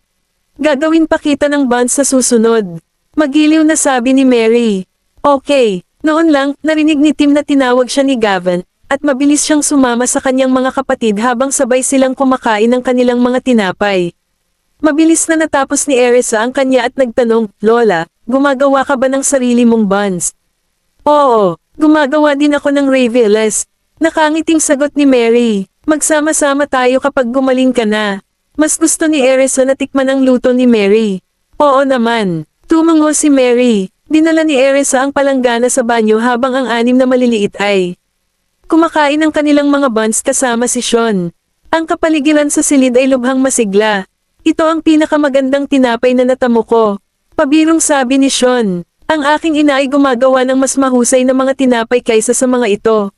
S1: Gagawin pa kita ng buns sa susunod. Magiliw na sabi ni Mary. Okay, noon lang, narinig ni Tim na tinawag siya ni Gavin, at mabilis siyang sumama sa kanyang mga kapatid habang sabay silang kumakain ng kanilang mga tinapay. Mabilis na natapos ni Erisa ang kanya at nagtanong, Lola, gumagawa ka ba ng sarili mong buns? Oo, gumagawa din ako ng Raviles. Nakangiting sagot ni Mary. Magsama-sama tayo kapag gumaling ka na. Mas gusto ni Erisa na tikman ang luto ni Mary. Oo naman. Tumango si Mary. Dinala ni Erisa ang palanggana sa banyo habang ang anim na maliliit ay kumakain ng kanilang mga buns kasama si Sean. Ang kapaligiran sa silid ay lubhang masigla. Ito ang pinakamagandang tinapay na natamo ko. Pabirong sabi ni Sean. Ang aking ina ay gumagawa ng mas mahusay na mga tinapay kaysa sa mga ito.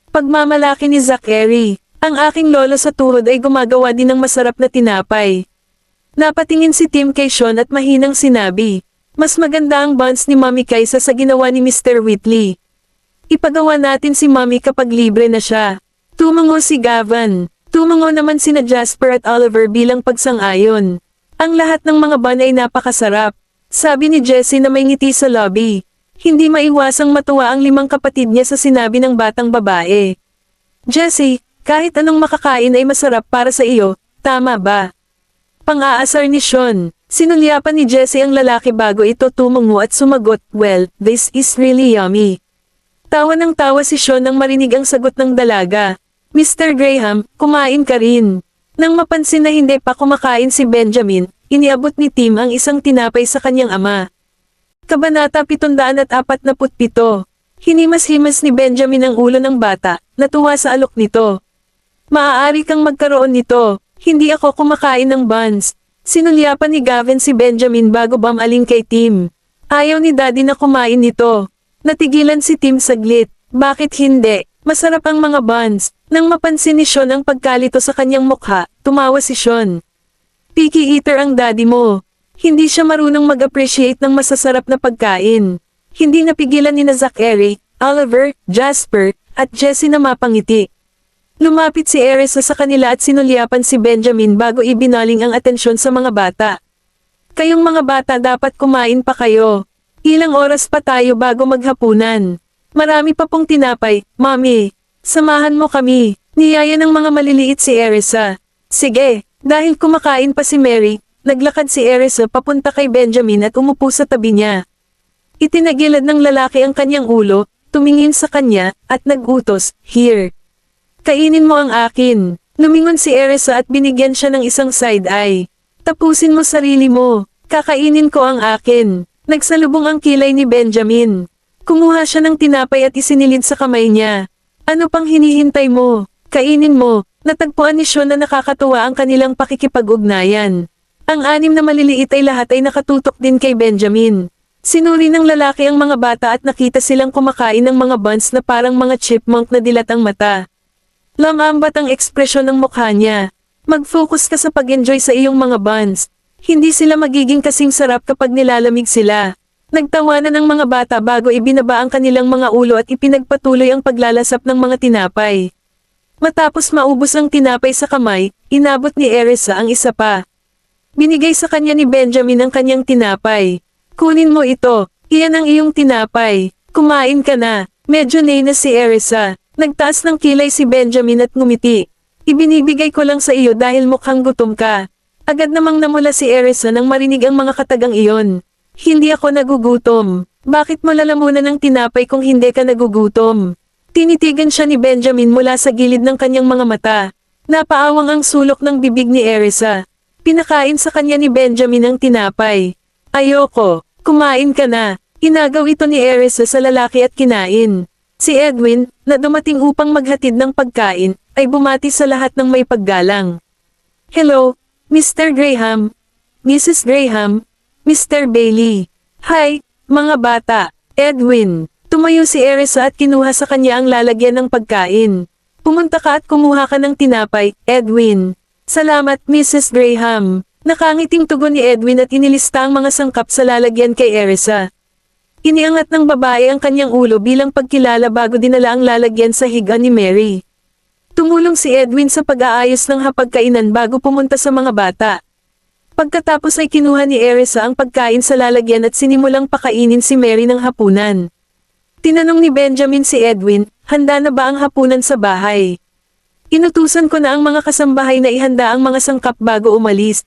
S1: Pagmamalaki ni Zachary. Ang aking lolo sa tuhod ay gumagawa din ng masarap na tinapay. Napatingin si Tim kay Sean at mahinang sinabi, mas maganda ang buns ni Mommy kaysa sa ginawa ni Mr. Whitley. Ipagawa natin si Mommy kapag libre na siya. Tumango si Gavin. Tumango naman sina Jasper at Oliver bilang pagsang-ayon. Ang lahat ng mga bun ay napakasarap. Sabi ni Jessie na may ngiti sa lobby. Hindi maiwasang matuwa ang 5 kapatid niya sa sinabi ng batang babae. Jessie, kahit anong makakain ay masarap para sa iyo, tama ba? Pang-aasar ni Sean. Sinulyapan ni Jessie ang lalaki bago ito tumungo at sumagot, well, this is really yummy. Tawa ng tawa si Sean nang marinig ang sagot ng dalaga. Mr. Graham, kumain ka rin. Nang mapansin na hindi pa kumakain si Benjamin, iniabot ni Tim ang isang tinapay sa kanyang ama. Kabanata 747. Hinimas-himas ni Benjamin ang ulo ng bata, natuwa sa alok nito. Maaari kang magkaroon nito, hindi ako kumakain ng buns. Sinulyapan ni Gavin si Benjamin bago bumaling kay Tim. Ayaw ni Daddy na kumain nito. Natigilan si Tim saglit, bakit hindi? Masarap ang mga buns. Nang mapansin ni Sean ang pagkalito sa kanyang mukha, tumawa si Sean. Picky eater ang daddy mo. Hindi siya marunong mag-appreciate ng masasarap na pagkain. Hindi napigilan ni Zachary, Oliver, Jasper, at Jessie na mapangiti. Lumapit si Erisa sa kanila at sinulyapan si Benjamin bago ibinaling ang atensyon sa mga bata. Kayong mga bata dapat kumain pa kayo. Ilang oras pa tayo bago maghapunan. Marami pa pong tinapay, Mommy. Samahan mo kami. Niyaya ng mga maliliit si Erisa. Sige, dahil kumakain pa si Mary, naglakad si Erisa papunta kay Benjamin at umupo sa tabi niya. Itinagilad ng lalaki ang kanyang ulo, tumingin sa kanya, at nagutos, here. Kainin mo ang akin. Lumingon si Erisa at binigyan siya ng isang side eye. Tapusin mo sarili mo. Kakainin ko ang akin. Nagsalubong ang kilay ni Benjamin. Kumuha siya ng tinapay at isinilid sa kamay niya. Ano pang hinihintay mo? Kainin mo. Natagpuan ni Sean na nakakatuwa ang kanilang pakikipag-ugnayan. Ang 6 na maliliit ay lahat ay nakatutok din kay Benjamin. Sinuri ng lalaki ang mga bata at nakita silang kumakain ng mga buns na parang mga chipmunk na dilat ang mata. Lamambat ang ekspresyon ng mukha niya. Mag-focus ka sa pag-enjoy sa iyong mga buns. Hindi sila magiging kasing sarap kapag nilalamig sila. Nagtawanan ng mga bata bago ibinaba ang kanilang mga ulo at ipinagpatuloy ang paglalasap ng mga tinapay. Matapos maubos ang tinapay sa kamay, inabot ni Erisa ang isa pa. Binigay sa kanya ni Benjamin ang kanyang tinapay. Kunin mo ito, iyan ang iyong tinapay. Kumain ka na. Medyo na si Erisa. Nagtaas ng kilay si Benjamin at ngumiti. Ibinibigay ko lang sa iyo dahil mukhang gutom ka. Agad namang namula si Erisa nang marinig ang mga katagang iyon. Hindi ako nagugutom. Bakit mo lalamunan ng tinapay kung hindi ka nagugutom? Tinitigan siya ni Benjamin mula sa gilid ng kanyang mga mata. Napaawang ang sulok ng bibig ni Erisa. Pinakain sa kanya ni Benjamin ang tinapay. Ayoko, kumain ka na. Inagaw ito ni Erisa sa lalaki at kinain. Si Edwin, na dumating upang maghatid ng pagkain, ay bumati sa lahat ng may paggalang. Hello, Mr. Graham, Mrs. Graham, Mr. Bailey. Hi, mga bata. Edwin. Tumayo si Erisa at kinuha sa kanya ang lalagyan ng pagkain. Pumunta ka at kumuha ka ng tinapay, Edwin. Salamat, Mrs. Graham. Nakangiting tugon ni Edwin at inilista ang mga sangkap sa lalagyan kay Erisa. Iniangat ng babae ang kanyang ulo bilang pagkilala bago dinala ang lalagyan sa higa ni Mary. Tumulong si Edwin sa pag-aayos ng hapagkainan bago pumunta sa mga bata. Pagkatapos ay kinuha ni Erisa ang pagkain sa lalagyan at sinimulang pakainin si Mary ng hapunan. Tinanong ni Benjamin si Edwin, handa na ba ang hapunan sa bahay? Inutusan ko na ang mga kasambahay na ihanda ang mga sangkap bago umalis.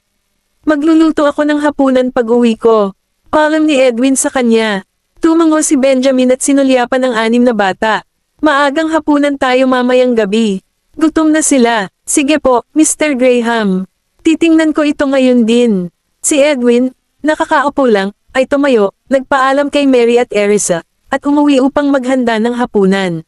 S1: Magluluto ako ng hapunan pag-uwi ko. Paalam ni Edwin sa kanya. Tumango si Benjamin at sinulyapan ang 6 na bata. Maagang hapunan tayo mamayang gabi. Gutom na sila. Sige po, Mr. Graham. Titingnan ko ito ngayon din. Si Edwin, nakakaupo lang, ay tumayo, nagpaalam kay Mary at Erisa, at umuwi upang maghanda ng hapunan.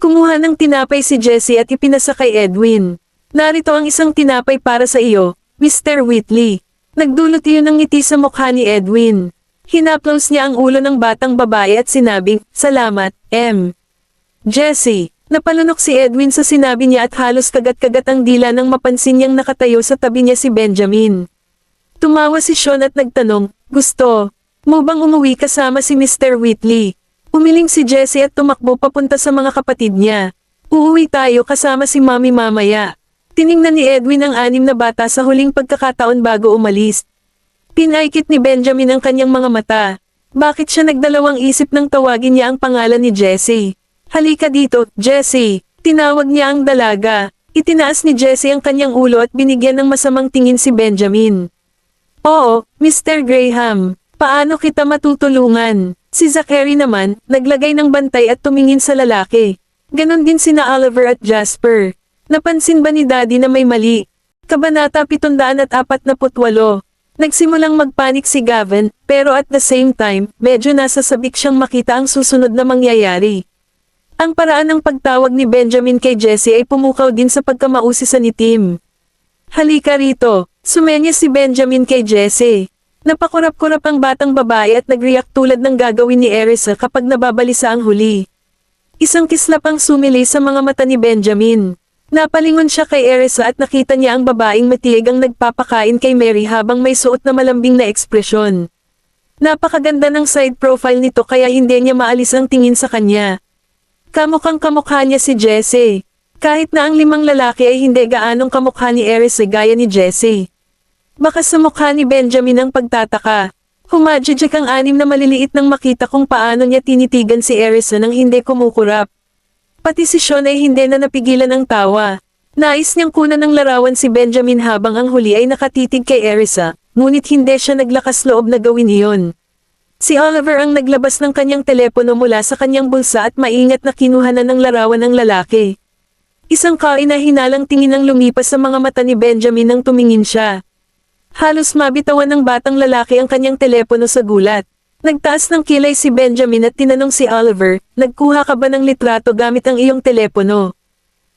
S1: Kumuha ng tinapay si Jessie at ipinasa kay Edwin. Narito ang isang tinapay para sa iyo, Mr. Whitley. Nagdulot iyon ng ngiti sa mukha ni Edwin. Hinaplos niya ang ulo ng batang babae at sinabing, "Salamat, M. Jessie." Napalunok si Edwin sa sinabi niya at halos kagat-kagat ang dila nang mapansin niyang nakatayo sa tabi niya si Benjamin. Tumawa si Sean at nagtanong, "Gusto mo bang umuwi kasama si Mr. Whitley?" Umiling si Jessie at tumakbo papunta sa mga kapatid niya. "Uuwi tayo kasama si Mommy mamaya." Tiningnan ni Edwin ang 6 na bata sa huling pagkakataon bago umalis. Pinaikit ni Benjamin ang kanyang mga mata. Bakit siya nagdalawang isip nang tawagin niya ang pangalan ni Jessie? "Halika dito, Jessie." Tinawag niya ang dalaga. Itinaas ni Jessie ang kanyang ulo at binigyan ng masamang tingin si Benjamin. "Oo, Mr. Graham. Paano kita matutulungan?" Si Zachary naman, naglagay ng bantay at tumingin sa lalaki. Ganon din sina Oliver at Jasper. Napansin ba ni Daddy na may mali? Kabanata 748. Nagsimulang magpanik si Gavin, pero at the same time, medyo nasasabik siyang makita ang susunod na mangyayari. Ang paraan ng pagtawag ni Benjamin kay Jessie ay pumukaw din sa pagkamausisan ni Tim. "Halika rito." Sumenya si Benjamin kay Jessie. Napakurap-kurap ang batang babae at nag-react tulad ng gagawin ni Erisa kapag nababalisa ang huli. Isang kislap ang sumili sa mga mata ni Benjamin. Napalingon siya kay Erisa at nakita niya ang babaeng matiig ang nagpapakain kay Mary habang may suot na malambing na ekspresyon. Napakaganda ng side profile nito kaya hindi niya maalis ang tingin sa kanya. Kamukhang kamukha niya si Jessie. Kahit na ang 5 lalaki ay hindi gaanong kamukha ni Erisa gaya ni Jessie. Baka sa mukha ni Benjamin ang pagtataka. Humadjadjak ang 6 na maliliit nang makita kung paano niya tinitigan si Erisa nang hindi kumukurap. Pati si Sean ay hindi na napigilan ang tawa. Nais niyang kunan ng larawan si Benjamin habang ang huli ay nakatitig kay Erisa, ngunit hindi siya naglakas loob na gawin iyon. Si Oliver ang naglabas ng kanyang telepono mula sa kanyang bulsa at maingat na kinuhanan ng larawan ng lalaki. Isang kaina-hinalang tingin ang lumipas sa mga mata ni Benjamin nang tumingin siya. Halos mabitawan ng batang lalaki ang kanyang telepono sa gulat. Nagtaas ng kilay si Benjamin at tinanong si Oliver, "Nagkuha ka ba ng litrato gamit ang iyong telepono?"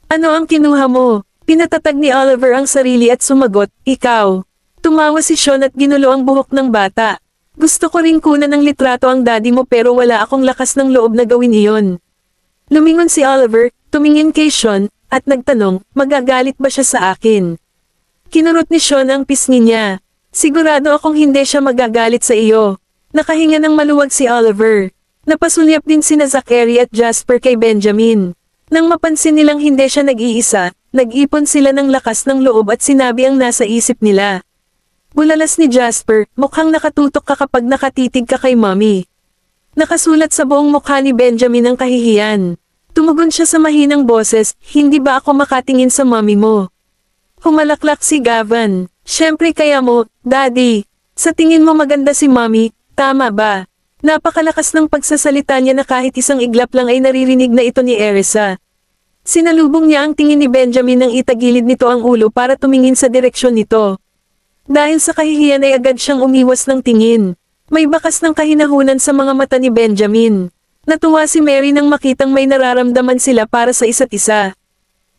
S1: "Ano ang kinuha mo?" Pinatatag ni Oliver ang sarili at sumagot, "Ikaw." Tumawa si Sean at ginulo ang buhok ng bata. "Gusto ko ring kunan ng litrato ang daddy mo pero wala akong lakas ng loob na gawin iyon." Lumingon si Oliver, tumingin kay Sean, at nagtanong, "Magagalit ba siya sa akin?" Kinurot ni Sean ang pisngi niya. "Sigurado akong hindi siya magagalit sa iyo." Nakahinga ng maluwag si Oliver. Napasulyap din sina Zachary at Jasper kay Benjamin. Nang mapansin nilang hindi siya nag-iisa, nag-ipon sila ng lakas ng loob at sinabi ang nasa isip nila. Bulalas ni Jasper, "Mukhang nakatutok ka kapag nakatitig ka kay Mommy." Nakasulat sa buong mukha ni Benjamin ang kahihiyan. Tumugon siya sa mahinang boses, "Hindi ba ako makatingin sa mommy mo?" Humalaklak si Gavin. "Siyempre kaya mo, Daddy. Sa tingin mo maganda si Mommy, tama ba?" Napakalakas ng pagsasalita niya na kahit isang iglap lang ay naririnig na ito ni Erisa. Sinalubong niya ang tingin ni Benjamin nang itagilid nito ang ulo para tumingin sa direksyon nito. Dahil sa kahihiyan ay agad siyang umiwas ng tingin. May bakas ng kahinahunan sa mga mata ni Benjamin. Natuwa si Mary nang makitang may nararamdaman sila para sa isa't isa.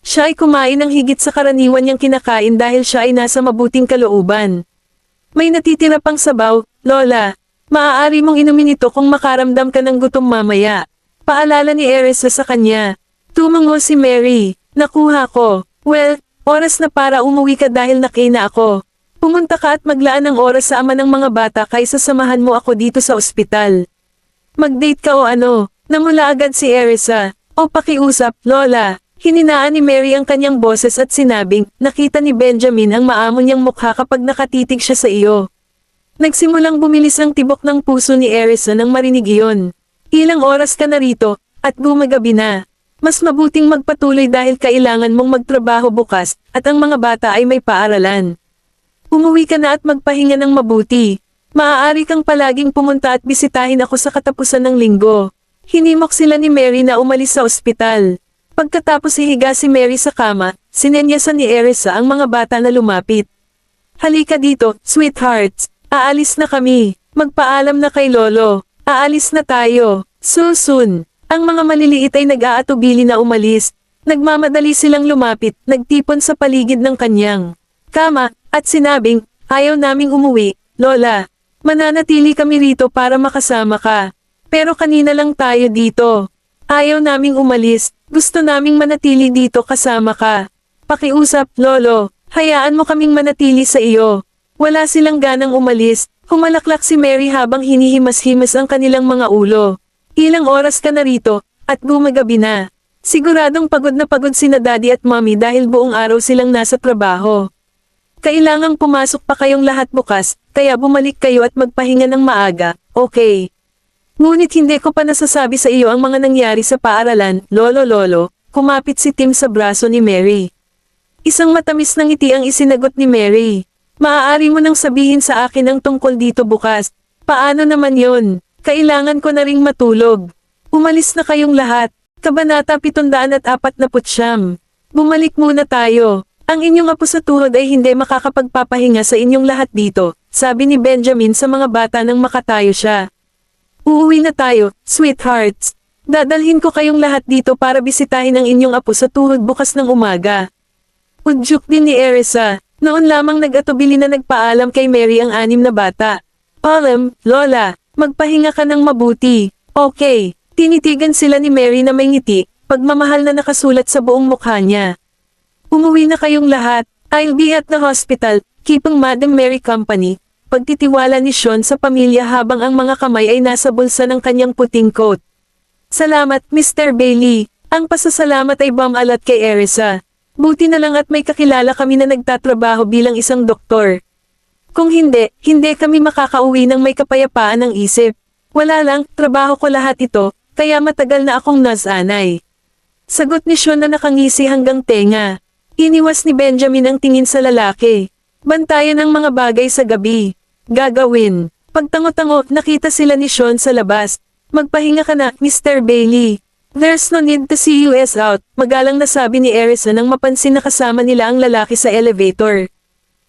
S1: Siya ay kumain ng higit sa karaniwan niyang kinakain dahil siya ay nasa mabuting kalooban. "May natitira pang sabaw, Lola. Maaari mong inumin ito kung makaramdam ka ng gutom mamaya." Paalala ni Erisa sa kanya. Tumango si Mary. "Nakuha ko. Well, oras na para umuwi ka dahil nakina ako. Pumunta ka at maglaan ng oras sa ama ng mga bata kaysa samahan mo ako dito sa ospital." Mag-date ka o ano? Namula agad si Erisa. O pakiusap, Lola. Hininaan ni Mary ang kanyang boses at sinabing, nakita ni Benjamin ang maamo niyang mukha kapag nakatitig siya sa iyo. Nagsimulang bumilis ang tibok ng puso ni Erisa nang marinig iyon. Ilang oras ka na rito, at gumagabi na. Mas mabuting magpatuloy dahil kailangan mong magtrabaho bukas, at ang mga bata ay may paaralan. Umuwi ka na at magpahinga ng mabuti. Maaari kang palaging pumunta at bisitahin ako sa katapusan ng linggo. Hinimok sila ni Mary na umalis sa ospital. Pagkatapos ihiga si Mary sa kama, sinenyasan ni Erisa ang mga bata na lumapit. Halika dito, sweethearts. Aalis na kami. Magpaalam na kay Lolo. Aalis na tayo. Soon. Ang mga maliliit ay nag-aatubili na umalis. Nagmamadali silang lumapit, nagtipon sa paligid ng kanyang kama, at sinabing, ayaw naming umuwi, Lola. Mananatili kami rito para makasama ka. Pero kanina lang tayo dito. Ayaw naming umalis, gusto naming manatili dito kasama ka. Pakiusap, Lolo, hayaan mo kaming manatili sa iyo. Wala silang ganang umalis, humalaklak si Mary habang hinihimas-himas ang kanilang mga ulo. Ilang oras ka na rito, at gumagabi na. Siguradong pagod na pagod sina Daddy at Mommy dahil buong araw silang nasa trabaho. Kailangang pumasok pa kayong lahat bukas, kaya bumalik kayo at magpahinga ng maaga, okay? Ngunit hindi ko pa nasasabi sa iyo ang mga nangyari sa paaralan, Lolo, kumapit si Tim sa braso ni Mary. Isang matamis na ngiti ang isinagot ni Mary. Maaari mo nang sabihin sa akin ang tungkol dito bukas. Paano naman yon? Kailangan ko na ring matulog. Umalis na kayong lahat. Kabanata 749. Bumalik muna tayo. Ang inyong apo sa tuhod ay hindi makakapagpapahinga sa inyong lahat dito, sabi ni Benjamin sa mga bata nang makatayo siya. Uuwi na tayo, sweethearts. Dadalhin ko kayong lahat dito para bisitahin ang inyong apo sa tuhod bukas ng umaga. Udyok din ni Erisa. Noon lamang nag-atubili na nagpaalam kay Mary ang 6 na bata. Lola, magpahinga ka ng mabuti. Okay. Tinitigan sila ni Mary na may ngiti, pagmamahal na nakasulat sa buong mukha niya. Umuwi na kayong lahat. I'll be at the hospital, keeping Madam Mary company. Pagtitiwala ni Sean sa pamilya habang ang mga kamay ay nasa bulsa ng kanyang puting coat. Salamat, Mr. Bailey. Ang pasasalamat ay bumalat kay Erisa. Buti na lang at may kakilala kami na nagtatrabaho bilang isang doktor. Kung hindi kami makakauwi ng may kapayapaan ng isip. Wala lang, trabaho ko lahat ito, kaya matagal na akong nasanay. Sagot ni Sean na nakangisi hanggang tenga. Iniwas ni Benjamin ang tingin sa lalaki. Bantayan ang mga bagay sa gabi. Gagawin. Pagtango-tango, nakita sila ni Sean sa labas. Magpahinga ka na, Mr. Bailey. There's no need to see you out, magalang nasabi ni Erisa nang mapansin na kasama nila ang lalaki sa elevator.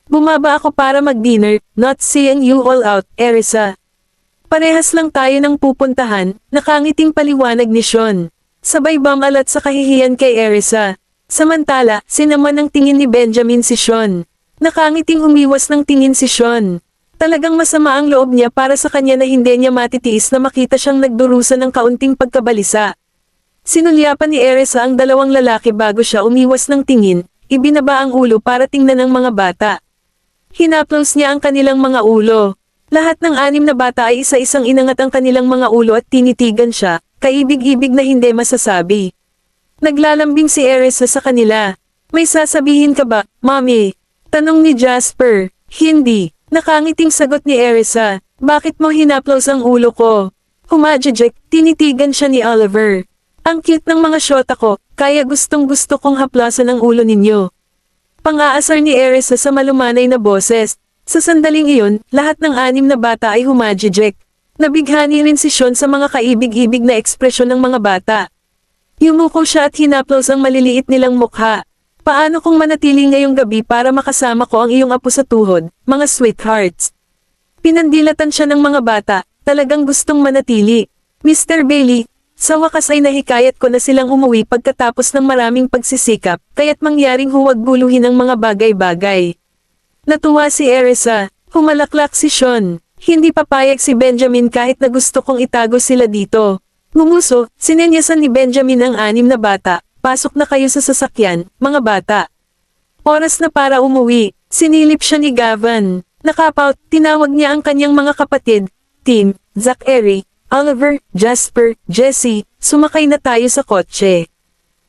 S1: Bumaba ako para mag-dinner, not seeing you all out, Erisa. Parehas lang tayo ng pupuntahan, nakangiting paliwanag ni Sean. Sabay bumalat sa kahihiyan kay Erisa. Samantala, sinaman ng tingin ni Benjamin si Sean. Nakangiting umiwas ng tingin si Sean. Talagang masama ang loob niya para sa kanya na hindi niya matitiis na makita siyang nagdurusa ng kaunting pagkabalisa. Sinulyapan ni Erisa ang dalawang lalaki bago siya umiwas ng tingin, ibinaba ang ulo para tingnan ang mga bata. Hinaplos niya ang kanilang mga ulo. Lahat ng 6 na bata ay isa-isang inangat ang kanilang mga ulo at tinitigan siya, kaibig-ibig na hindi masasabi. Naglalambing si Erisa sa kanila. May sasabihin ka ba, Mommy? Tanong ni Jasper. Hindi. Nakangiting sagot ni Erisa. Bakit mo hinaplos ang ulo ko? Humajajek, tinitigan siya ni Oliver. Ang cute ng mga syota ko, kaya gustong-gusto kong haplasan ang ulo ninyo. Pang-aasar ni Erisa sa malumanay na boses. Sa sandaling iyon, lahat ng 6 na bata ay humajajek. Nabighani rin si Sean sa mga kaibig-ibig na ekspresyon ng mga bata. Yumuko siya at hinaplos ang maliliit nilang mukha. Paano kung manatili ngayong gabi para makasama ko ang iyong apo sa tuhod, mga sweethearts? Pinandilatan siya ng mga bata, talagang gustong manatili. Mr. Bailey, sa wakas ay nahikayat ko na silang umuwi pagkatapos ng maraming pagsisikap, kaya't mangyaring huwag guluhin ang mga bagay-bagay. Natuwa si Erisa, humalaklak si Sean. Hindi papayag si Benjamin kahit na gusto kong itago sila dito. Ngumuso, sinenyasan ni Benjamin ang 6 na bata, pasok na kayo sa sasakyan, mga bata. Oras na para umuwi, sinilip siya ni Gavin. Nakapout, tinawag niya ang kanyang mga kapatid, Tim, Zachary, Oliver, Jasper, Jessie, sumakay na tayo sa kotse.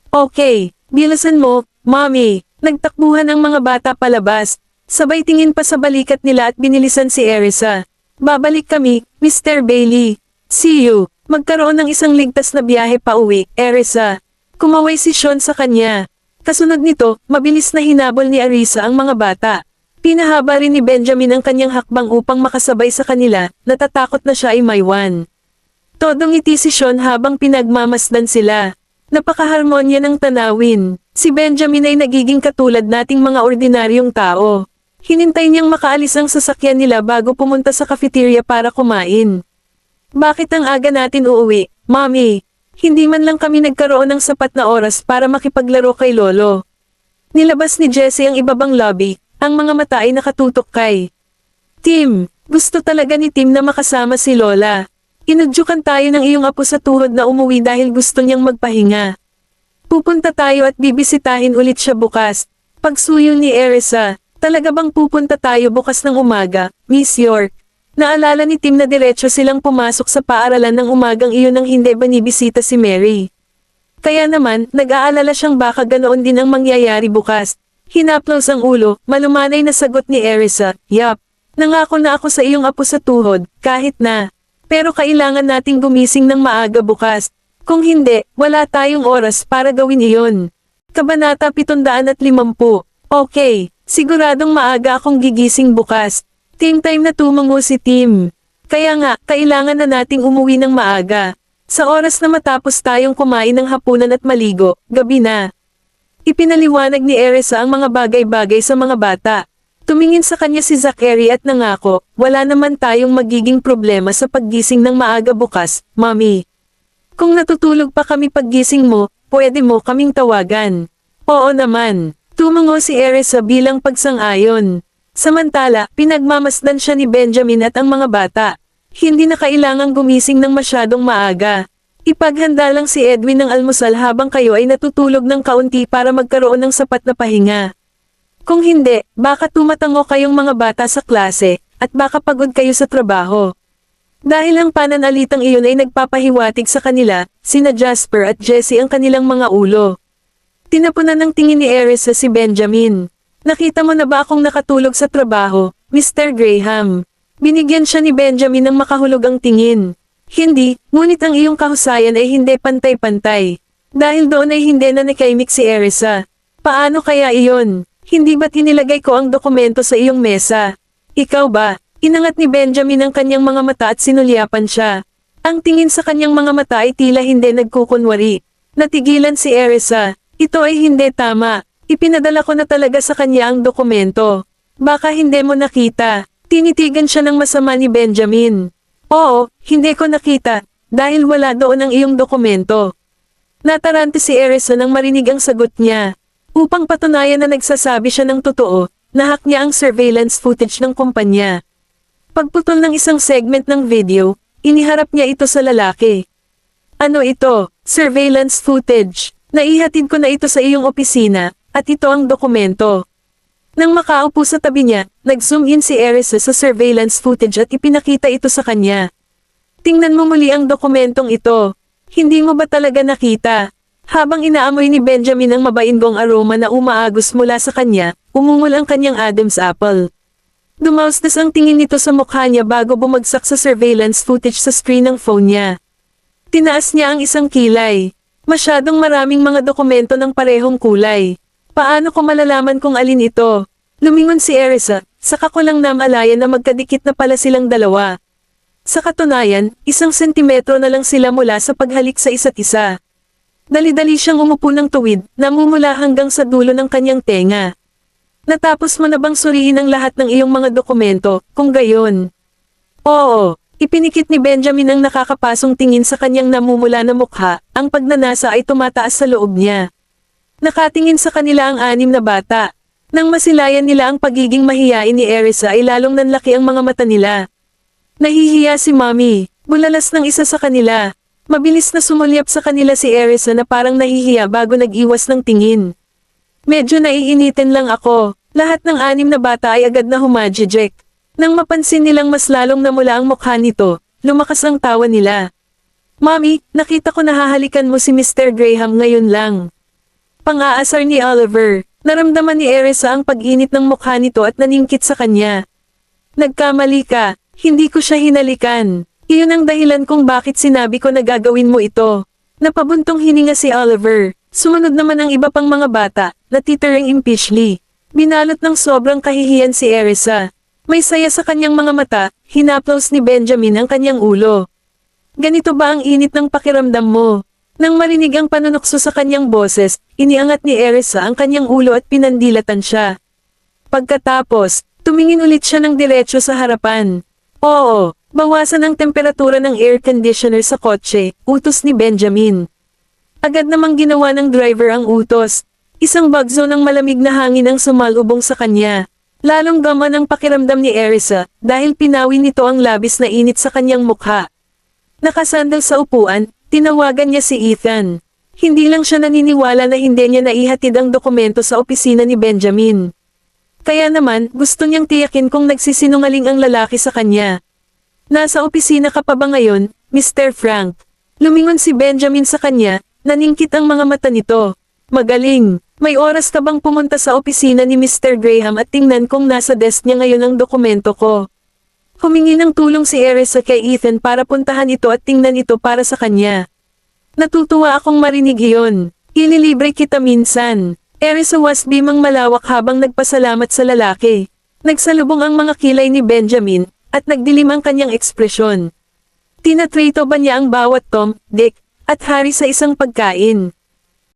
S1: Okay, bilisan mo, Mommy. Nagtakbuhan ang mga bata palabas. Sabay tingin pa sa balikat nila at binilisan si Erisa. Babalik kami, Mr. Bailey. See you. Magkaroon ng isang ligtas na biyahe pa uwi, Erisa. Kumaway si Sean sa kanya. Kasunod nito, mabilis na hinabol ni Arisa ang mga bata. Pinahaba rin ni Benjamin ang kanyang hakbang upang makasabay sa kanila, natatakot na siya ay maiwan. Todong ngiti si Sean habang pinagmamasdan sila. Napakaharmonya ng tanawin. Si Benjamin ay nagiging katulad nating mga ordinaryong tao. Hinintay niyang makaalis ang sasakyan nila bago pumunta sa cafeteria para kumain. Bakit ang aga natin uuwi, Mommy? Hindi man lang kami nagkaroon ng sapat na oras para makipaglaro kay Lolo. Nilabas ni Jessie ang ibabang lobby, ang mga mata ay nakatutok kay Tim. Gusto talaga ni Tim na makasama si Lola. Inudyukan tayo ng iyong apo sa tuhod na umuwi dahil gusto niyang magpahinga. Pupunta tayo at bibisitahin ulit siya bukas. Pagsuyo ni Erisa, talaga bang pupunta tayo bukas ng umaga, Miss York? Naalala ni Tim na diretso silang pumasok sa paaralan ng umagang iyon nang hindi binibisita si Mary. Kaya naman, nag-aalala siyang baka ganoon din ang mangyayari bukas. Hinaplos ang ulo, malumanay na sagot ni Erisa, Yup, nangako na ako sa iyong apo sa tuhod, kahit na. Pero kailangan nating gumising ng maaga bukas. Kung hindi, wala tayong oras para gawin iyon. Kabanata 750. Okay, siguradong maaga akong gigising bukas. Team time na tumango si Tim. Kaya nga, kailangan na nating umuwi ng maaga. Sa oras na matapos tayong kumain ng hapunan at maligo, gabi na. Ipinaliwanag ni Erisa ang mga bagay-bagay sa mga bata. Tumingin sa kanya si Zachary at nangako, wala naman tayong magiging problema sa paggising ng maaga bukas, Mommy. Kung natutulog pa kami paggising mo, pwede mo kaming tawagan. Oo naman. Tumango si Erisa bilang pagsang-ayon. Samantala, pinagmamasdan siya ni Benjamin at ang mga bata. Hindi na kailangang gumising ng masyadong maaga. Ipaghanda lang si Edwin ng almusal habang kayo ay natutulog ng kaunti para magkaroon ng sapat na pahinga. Kung hindi, baka tumatango kayong mga bata sa klase, at baka pagod kayo sa trabaho. Dahil ang pananalitang iyon ay nagpapahiwatig sa kanila, sina Jasper at Jessie ang kanilang mga ulo. Tinapunan ng tingin ni Erisa si Benjamin. Nakita mo na ba akong nakatulog sa trabaho, Mr. Graham? Binigyan siya ni Benjamin ng makahulog ang tingin. Hindi, ngunit ang iyong kahusayan ay hindi pantay-pantay. Dahil doon ay hindi na nakaimik si Erisa. Paano kaya iyon? Hindi ba't inilagay ko ang dokumento sa iyong mesa? Ikaw ba? Inangat ni Benjamin ang kanyang mga mata at sinulyapan siya. Ang tingin sa kanyang mga mata ay tila hindi nagkukunwari. Natigilan si Erisa. Ito ay hindi tama. Ipinadala ko na talaga sa kanya ang dokumento. Baka hindi mo nakita. Tinitigan siya ng masama ni Benjamin. Oo, hindi ko nakita. Dahil wala doon ang iyong dokumento. Natarante si Erisa nang marinig ang sagot niya. Upang patunayan na nagsasabi siya ng totoo, nahak niya ang surveillance footage ng kumpanya. Pagputol ng isang segment ng video, iniharap niya ito sa lalaki. Ano ito? Surveillance footage. Naihatid ko na ito sa iyong opisina, at ito ang dokumento. Nang makaupo sa tabi niya, nag-zoom in si Erisa sa surveillance footage at ipinakita ito sa kanya. Tingnan mo muli ang dokumentong ito. Hindi mo ba talaga nakita? Habang inaamoy ni Benjamin ang mabainggong aroma na umaagos mula sa kanya, umungol ang kanyang Adam's apple. Dumausdas ang tingin nito sa mukha niya bago bumagsak sa surveillance footage sa screen ng phone niya. Tinaas niya ang isang kilay. Masyadong maraming mga dokumento ng parehong kulay. Paano ko malalaman kung alin ito? Lumingon si Erisa, saka ko lang namalayan na magkadikit na pala silang dalawa. Sa katunayan, 1 sentimetro na lang sila mula sa paghalik sa isa't isa. Dali-dali siyang umupo ng tuwid, namumula hanggang sa dulo ng kanyang tenga. Natapos mo na bang suriin ang lahat ng iyong mga dokumento, kung gayon? Oo, ipinikit ni Benjamin ang nakakapasong tingin sa kanyang namumula na mukha, ang pagnanasa ay tumataas sa loob niya. Nakatingin sa kanila ang 6 na bata. Nang masilayan nila ang pagiging mahiyain ni Erisa ay lalong nanlaki ang mga mata nila. Nahihiya si Mommy, bulalas ng isa sa kanila. Mabilis na sumulyap sa kanila si Erisa na parang nahihiya bago nag-iwas ng tingin. Medyo naiinitin lang ako. Lahat ng 6 na bata ay agad na humajijek. Nang mapansin nilang mas lalong namula ang mukha nito, lumakas ang tawa nila. Mommy, nakita ko nahahalikan mo si Mr. Graham ngayon lang. Pang-aasar ni Oliver. Naramdaman ni Erisa ang pag-init ng mukha nito at naningkit sa kanya. Nagkamali ka, hindi ko siya hinalikan. Iyon ang dahilan kung bakit sinabi ko na gagawin mo ito. Napabuntong hininga si Oliver. Sumunod naman ang iba pang mga bata, natitirang impishly. Binalot ng sobrang kahihiyan si Erisa. May saya sa kanyang mga mata, hinaplos ni Benjamin ang kanyang ulo. Ganito ba ang init ng pakiramdam mo? Nang marinig ang panunokso sa kanyang boses, iniangat ni Erisa ang kanyang ulo at pinandilatan siya. Pagkatapos, tumingin ulit siya ng diretso sa harapan. Oo, bawasan ang temperatura ng air conditioner sa kotse, utos ni Benjamin. Agad namang ginawa ng driver ang utos. Isang bagzo ng malamig na hangin ang sumalubong sa kanya. Lalong gaman ang pakiramdam ni Erisa, dahil pinawi nito ang labis na init sa kanyang mukha. Nakasandal sa upuan, tinawagan niya si Ethan. Hindi lang siya naniniwala na hindi niya naihatid ang dokumento sa opisina ni Benjamin. Kaya naman, gusto niyang tiyakin kung nagsisinungaling ang lalaki sa kanya. Nasa opisina ka pa ba ngayon, Mr. Frank? Lumingon si Benjamin sa kanya, naningkit ang mga mata nito. Magaling, may oras ka bang pumunta sa opisina ni Mr. Graham at tingnan kung nasa desk niya ngayon ang dokumento ko? Humingi ng tulong si Erisa kay Ethan para puntahan ito at tingnan ito para sa kanya. Natutuwa akong marinig iyon. Ililibre kita minsan. Erisa wasbimang malawak habang nagpasalamat sa lalaki. Nagsalubong ang mga kilay ni Benjamin, at nagdilim ang kanyang ekspresyon. Tinatrito ba niya ang bawat Tom, Dick, at Harry sa isang pagkain?